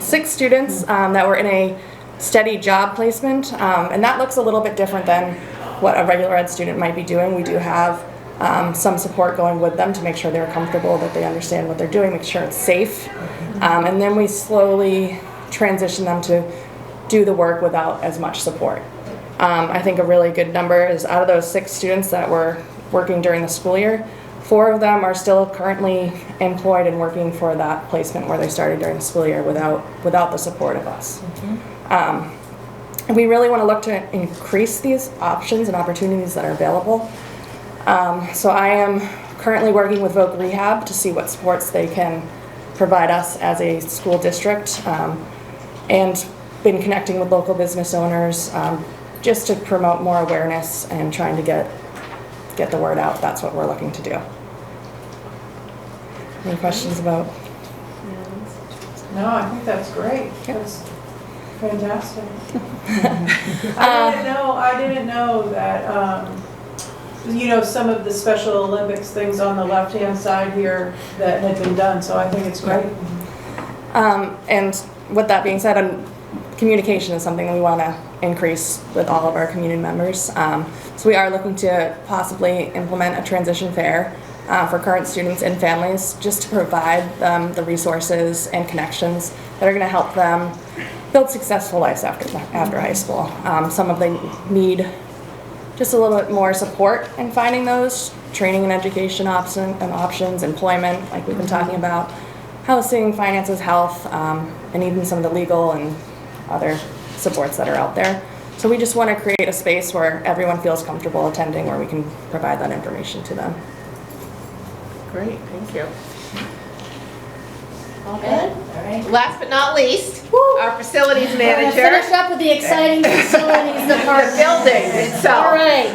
6 students that were in a steady job placement, and that looks a little bit different than what a regular ed student might be doing. We do have some support going with them to make sure they're comfortable, that they understand what they're doing, make sure it's safe, and then we slowly transition them to do the work without as much support. I think a really good number is out of those 6 students that were working during the school year, 4 of them are still currently employed and working for that placement where they started during the school year without the support of us. We really want to look to increase these options and opportunities that are available. So I am currently working with Voc Rehab to see what supports they can provide us as a school district, and been connecting with local business owners just to promote more awareness and trying to get the word out. That's what we're looking to do. Any questions about? No, I think that's great. That's fantastic. I didn't know that, some of the Special Olympics things on the left-hand side here that had been done, so I think it's great. And with that being said, communication is something that we want to increase with all of our community members. So we are looking to possibly implement a transition fair for current students and families, just to provide them the resources and connections that are going to help them build successful lives after high school. Some of them need just a little bit more support in finding those training and education options, employment, like we've been talking about, housing, finances, health, and even some of the legal and other supports that are out there. So we just want to create a space where everyone feels comfortable attending, where we can provide that information to them. Great, thank you. All good? All right. Last but not least, our facilities We're gonna manager. finish up with the exciting facilities department. The building itself. All right.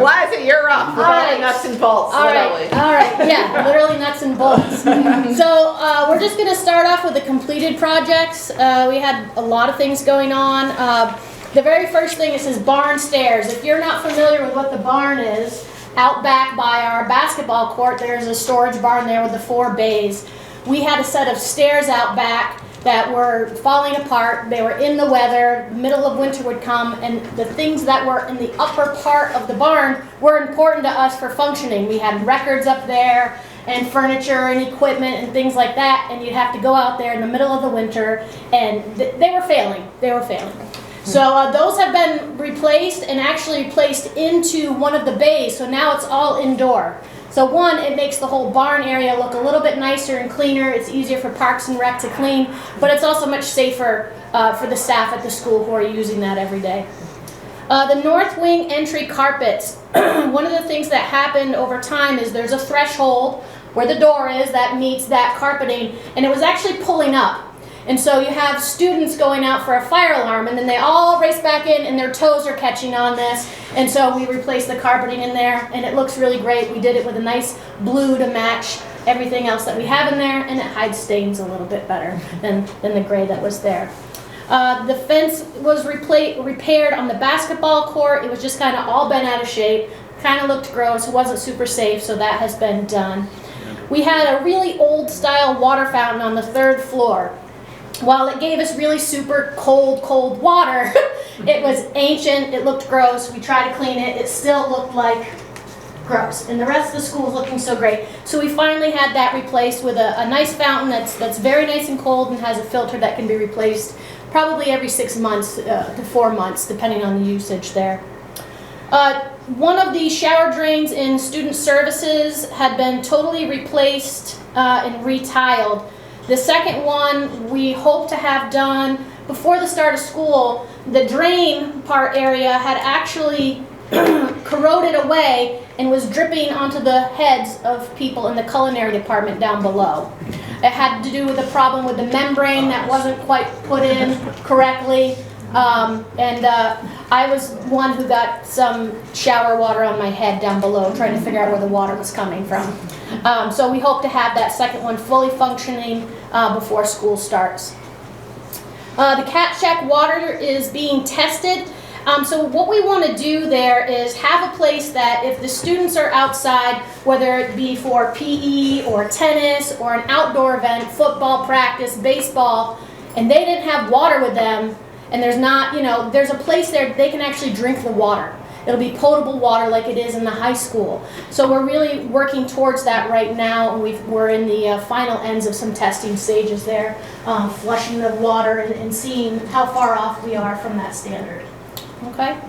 Liza, you're up for all the nuts and bolts, All literally. right, all right, yeah, literally nuts and bolts. So we're just gonna start off with the completed projects. We had a lot of things going on. The very first thing is barn stairs. If you're not familiar with what the barn is, out back by our basketball court, there's a storage barn there with the 4 bays. We had a set of stairs out back that were falling apart. They were in the weather, middle of winter would come, and the things that were in the upper part of the barn were important to us for functioning. We had records up there and furniture and equipment and things like that, and you'd have to go out there in the middle of the winter, and they were failing. They were failing. So those have been replaced and actually placed into one of the bays, so now it's all indoor. So one, it makes the whole barn area look a little bit nicer and cleaner. It's easier for Parks and Rec to clean, but it's also much safer for the staff at the school who are using that every day. The north wing entry carpets. One of the things that happened over time is there's a threshold where the door is that meets that carpeting, and it was actually pulling up. And so you have students going out for a fire alarm, and then they all race back in and their toes are catching on this. And so we replaced the carpeting in there, and it looks really great. We did it with a nice blue to match everything else that we have in there, and it hides stains a little bit better than the gray that was there. The fence was repaired on the basketball court. It was just kind of all bent out of shape, kind of looked gross, it wasn't super safe, so that has been done. We had a really old style water fountain on the 3rd floor. While it gave us really super cold water, it was ancient, it looked gross. We tried to clean it, it still looked like gross. And the rest of the school was looking so great. So we finally had that replaced with a nice fountain that's very nice and cold and has a filter that can be replaced probably every 6 months to 4 months, depending on the usage there. One of the shower drains in student services had been totally replaced and retiled. The second one we hope to have done before the start of school. The drain part area had actually corroded away and was dripping onto the heads of people in the culinary department down below. It had to do with a problem with the membrane that wasn't quite put in correctly. I was one who got some shower water on my head down below trying to figure out where the water was coming from. So we hope to have that second one fully functioning before school starts. The Cat Shack water is being tested. So what we want to do there is have a place that if the students are outside, whether it be for PE or tennis or an outdoor event, football practice, baseball, and they didn't have water with them, and there's not, there's a place there they can actually drink the water. It'll be potable water like it is in the high school. So we're really working towards that right now, and we're in the final ends of some testing stages there, flushing the water and seeing how far off we are from that standard. Okay.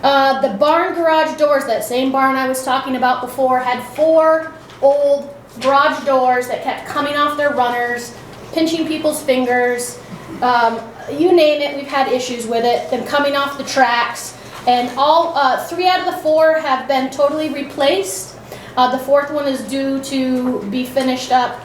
The barn garage doors, that same barn I was talking about before, had 4 old garage doors that kept coming off their runners, pinching people's fingers. You name it, we've had issues with it, them coming off the tracks. And all 3 out of the 4 have been totally replaced. The 4th one is due to be finished up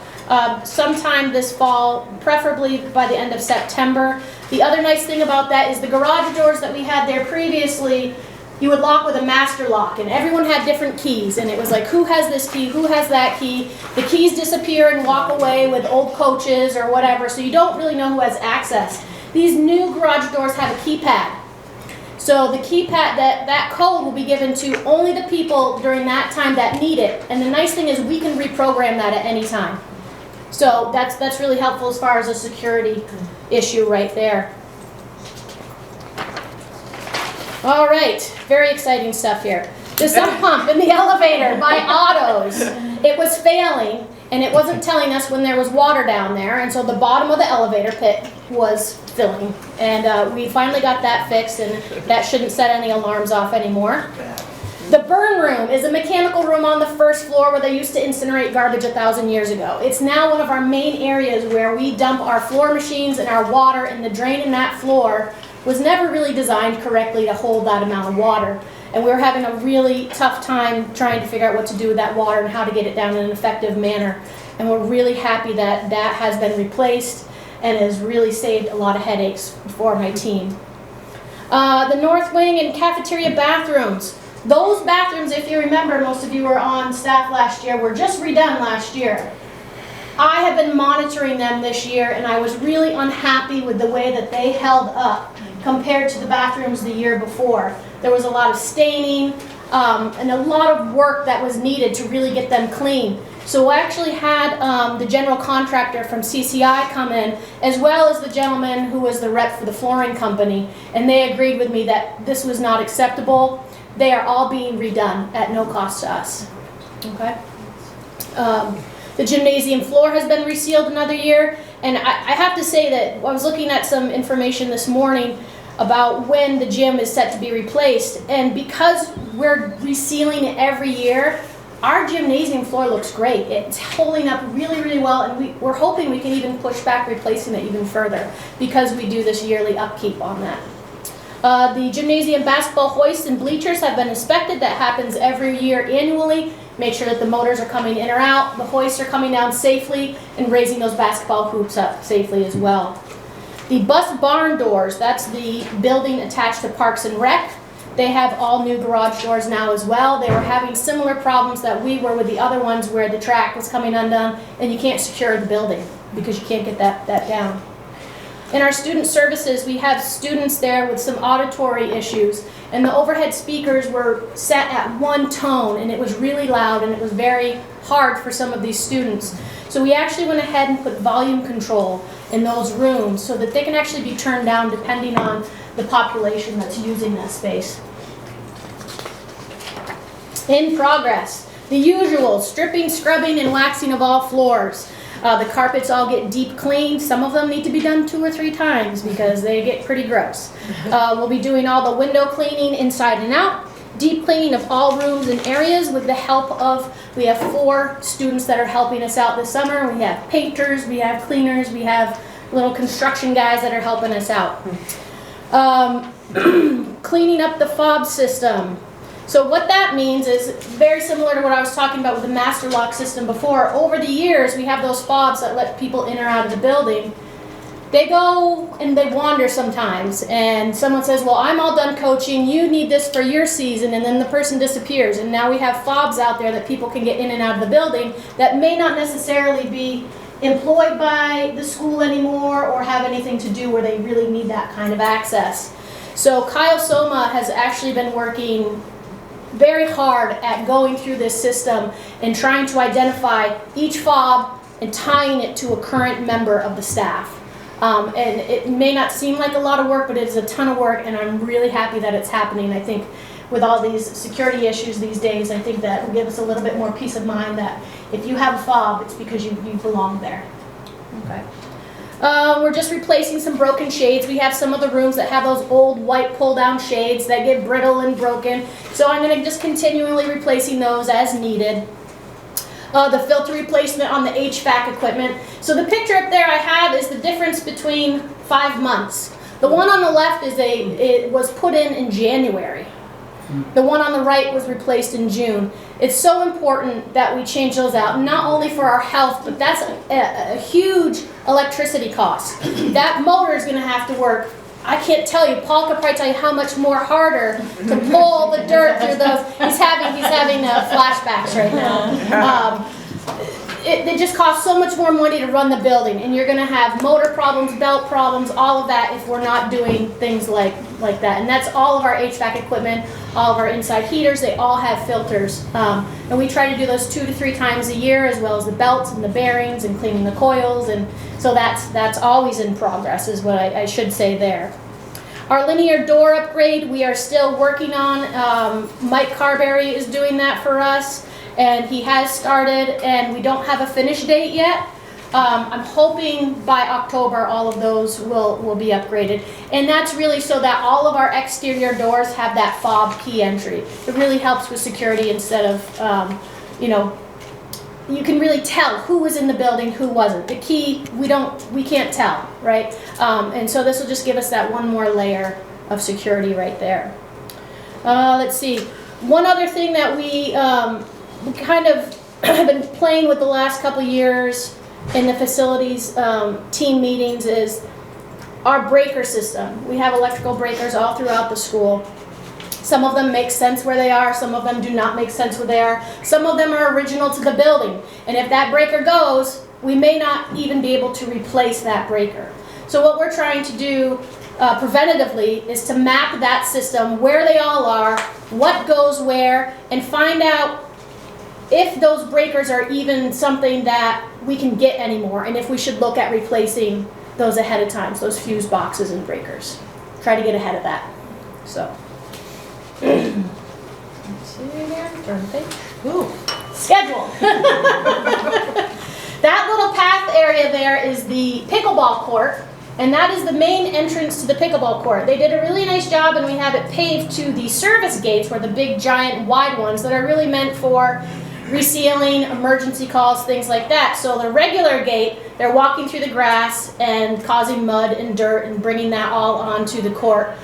sometime this fall, preferably by the end of September. The other nice thing about that is the garage doors that we had there previously, you would lock with a master lock, and everyone had different keys, and it was like, who has this key, who has that key? The keys disappear and walk away with old coaches or whatever, so you don't really know who has access. These new garage doors have a keypad. So the keypad, that code will be given to only the people during that time that need it. And the nice thing is we can reprogram that at any time. So that's really helpful as far as a security issue right there. All right, very exciting stuff here. The sump pump in the elevator by Otto's, it was failing and it wasn't telling us when there was water down there, and so the bottom of the elevator pit was filling. And we finally got that fixed, and that shouldn't set any alarms off anymore. The burn room is a mechanical room on the first floor where they used to incinerate garbage 1,000 years ago. It's now one of our main areas where we dump our floor machines and our water, and the drain in that floor was never really designed correctly to hold that amount of water. And we were having a really tough time trying to figure out what to do with that water and how to get it down in an effective manner. And we're really happy that that has been replaced and has really saved a lot of headaches for my team. The north wing and cafeteria bathrooms. Those bathrooms, if you remember, most of you were on staff last year, were just redone last year. I have been monitoring them this year, and I was really unhappy with the way that they held up compared to the bathrooms the year before. There was a lot of staining and a lot of work that was needed to really get them clean. So I actually had the general contractor from CCI come in, as well as the gentleman who was the rep for the flooring company, and they agreed with me that this was not acceptable. They are all being redone at no cost to us. Okay. The gymnasium floor has been resealed another year, and I have to say that I was looking at some information this morning about when the gym is set to be replaced, and because we're resealing it every year, our gymnasium floor looks great. It's holding up really, really well, and we're hoping we can even push back replacing it even further because we do this yearly upkeep on that. The gymnasium basketball hoists and bleachers have been inspected. That happens every year annually. Make sure that the motors are coming in or out, the hoists are coming down safely, and raising those basketball hoops up safely as well. The bus barn doors, that's the building attached to Parks and Rec. They have all new garage doors now as well. They were having similar problems that we were with the other ones where the track was coming undone and you can't secure the building because you can't get that down. In our student services, we have students there with some auditory issues, and the overhead speakers were set at one tone, and it was really loud, and it was very hard for some of these students. So we actually went ahead and put volume control in those rooms so that they can actually be turned down depending on the population that's using that space. In progress, the usual stripping, scrubbing, and waxing of all floors. The carpets all get deep cleaned. Some of them need to be done 2 or 3 times because they get pretty gross. We'll be doing all the window cleaning inside and out, deep cleaning of all rooms and areas with the help of, we have 4 students that are helping us out this summer. We have painters, we have cleaners, we have little construction guys that are helping us out. Cleaning up the fob system. So what that means is very similar to what I was talking about with the master lock system before. Over the years, we have those fobs that let people in or out of the building. They go and they wander sometimes, and someone says, well, I'm all done coaching, you need this for your season, and then the person disappears. And now we have fobs out there that people can get in and out of the building that may not necessarily be employed by the school anymore or have anything to do where they really need that kind of access. So Kyle Soma has actually been working very hard at going through this system and trying to identify each fob and tying it to a current member of the staff. And it may not seem like a lot of work, but it is a ton of work, and I'm really happy that it's happening. I think with all these security issues these days, I think that will give us a little bit more peace of mind that if you have a fob, it's because you belong there. Okay. We're just replacing some broken shades. We have some of the rooms that have those old white pull-down shades that get brittle and broken. So I'm going to just continually replacing those as needed. The filter replacement on the HVAC equipment. So the picture up there I have is the difference between 5 months. The one on the left is it was put in January. The one on the right was replaced in June. It's so important that we change those out, not only for our health, but that's a huge electricity cost. That motor is going to have to work. I can't tell you, Paul could probably tell you how much more harder to pull the dirt through those. He's having flashbacks right now. it just costs so much more money to run the building, and you're gonna have motor problems, belt problems, all of that if we're not doing things like that. And that's all of our HVAC equipment, all of our inside heaters, they all have filters. And we try to do those 2 to 3 times a year, as well as the belts and the bearings and cleaning the coils, and so that's always in progress is what I should say there. Our linear door upgrade, we are still working on. Mike Carberry is doing that for us, and he has started, and we don't have a finish date yet. I'm hoping by October all of those will be upgraded. And that's really so that all of our exterior doors have that fob key entry. It really helps with security instead of, you know, you can really tell who was in the building, who wasn't. The key, we can't tell, right? And so this will just give us that one more layer of security right there. Let's see. One other thing that we kind of have been playing with the last couple years in the facilities team meetings is our breaker system. We have electrical breakers all throughout the school. Some of them make sense where they are, some of them do not make sense where they are. Some of them are original to the building, and if that breaker goes, we may not even be able to replace that breaker. So what we're trying to do preventatively is to map that system, where they all are, what goes where, and find out if those breakers are even something that we can get anymore, and if we should look at replacing those ahead of time, those fuse boxes and breakers. Try to get ahead of that. So. Let's see here, turn the page. Ooh, schedule. That little path area there is the pickleball court, and that is the main entrance to the pickleball court. They did a really nice job, and we have it paved to the service gates, where the big, giant, wide ones that are really meant for resealing, emergency calls, things like that. So the regular gate, they're walking through the grass and causing mud and dirt and bringing that all onto the court.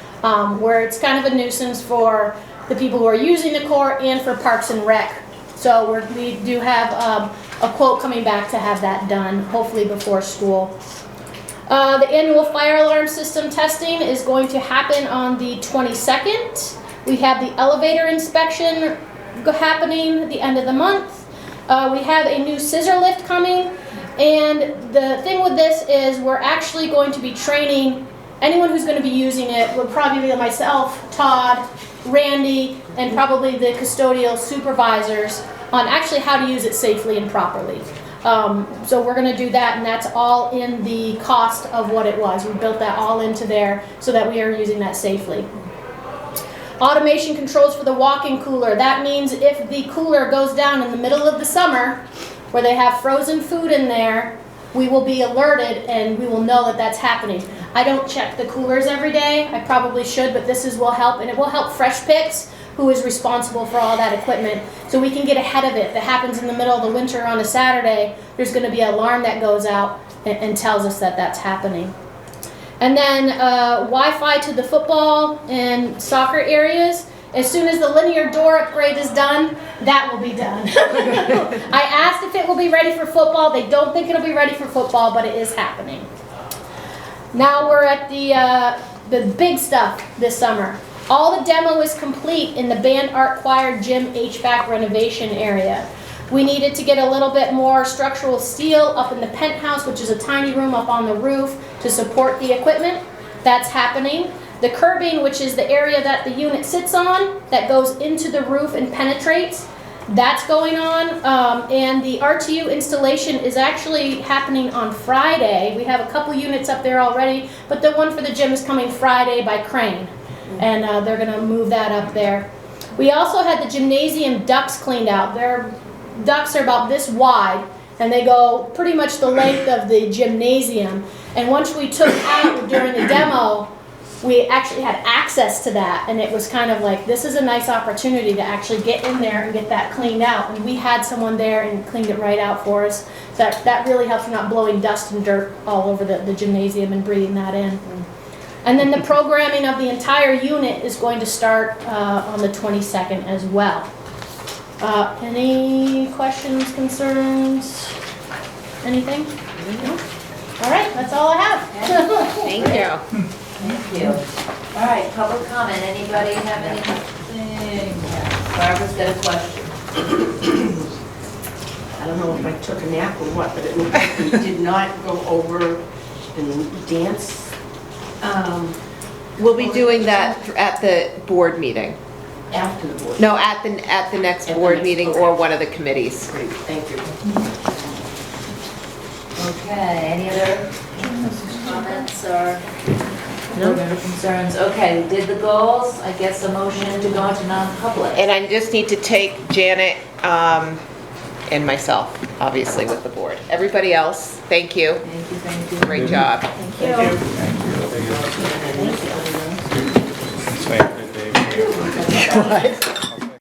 Where it's kind of a nuisance for the people who are using the court and for Parks and Rec. So we do have a quote coming back to have that done, hopefully before school. The annual fire alarm system testing is going to happen on the 22nd. We have the elevator inspection happening at the end of the month. We have a new scissor lift coming, and the thing with this is we're actually going to be training anyone who's going to be using it. Would probably be myself, Todd, Randy, and probably the custodial supervisors on actually how to use it safely and properly. So we're going to do that, and that's all in the cost of what it was. We built that all into there so that we are using that safely. Automation controls for the walk-in cooler. That means if the cooler goes down in the middle of the summer, where they have frozen food in there, we will be alerted and we will know that that's happening. I don't check the coolers every day. I probably should, but will help, and it will help Fresh Picks, who is responsible for all that equipment, so we can get ahead of it. If it happens in the middle of the winter on a Saturday, there's going to be an alarm that goes out and tells us that that's happening. And then Wi-Fi to the football and soccer areas. As soon as the linear door upgrade is done, that will be done. I asked if it will be ready for football. They don't think it'll be ready for football, but it is happening. Now we're at the big stuff this summer. All the demo is complete in the band, art, choir, gym, HVAC renovation area. We needed to get a little bit more structural steel up in the penthouse, which is a tiny room up on the roof to support the equipment. That's happening. The curbing, which is the area that the unit sits on, that goes into the roof and penetrates, that's going on. And the RTU installation is actually happening on Friday. We have a couple units up there already, but the one for the gym is coming Friday by crane. And they're going to move that up there. We also had the gymnasium ducts cleaned out. Their ducts are about this wide, and they go pretty much the length of the gymnasium. And once we took out during the demo, we actually had access to that, and it was kind of like, this is a nice opportunity to actually get in there and get that cleaned out. And we had someone there and cleaned it right out for us. So that really helps not blowing dust and dirt all over the gymnasium and breathing that in. And then the programming of the entire unit is going to start on the 22nd as well. Any questions, concerns, anything? No? All right, that's all I have. Thank you. Thank you. All right, public comment. Anybody have anything? Barbara's got a question. don't know if I took a nap or what, but it looked like we did not go over and dance. We'll be doing that at the board meeting. After the board. No, at the next board meeting or one of the committees. Great, thank you. Okay, any other comments or concerns? Okay, we did the goals, I guess a motion to go into non-public. And I just need to take Janet and myself, obviously, with the board. Everybody else, thank you. Thank you. Great job. Thank you. Thank you. What?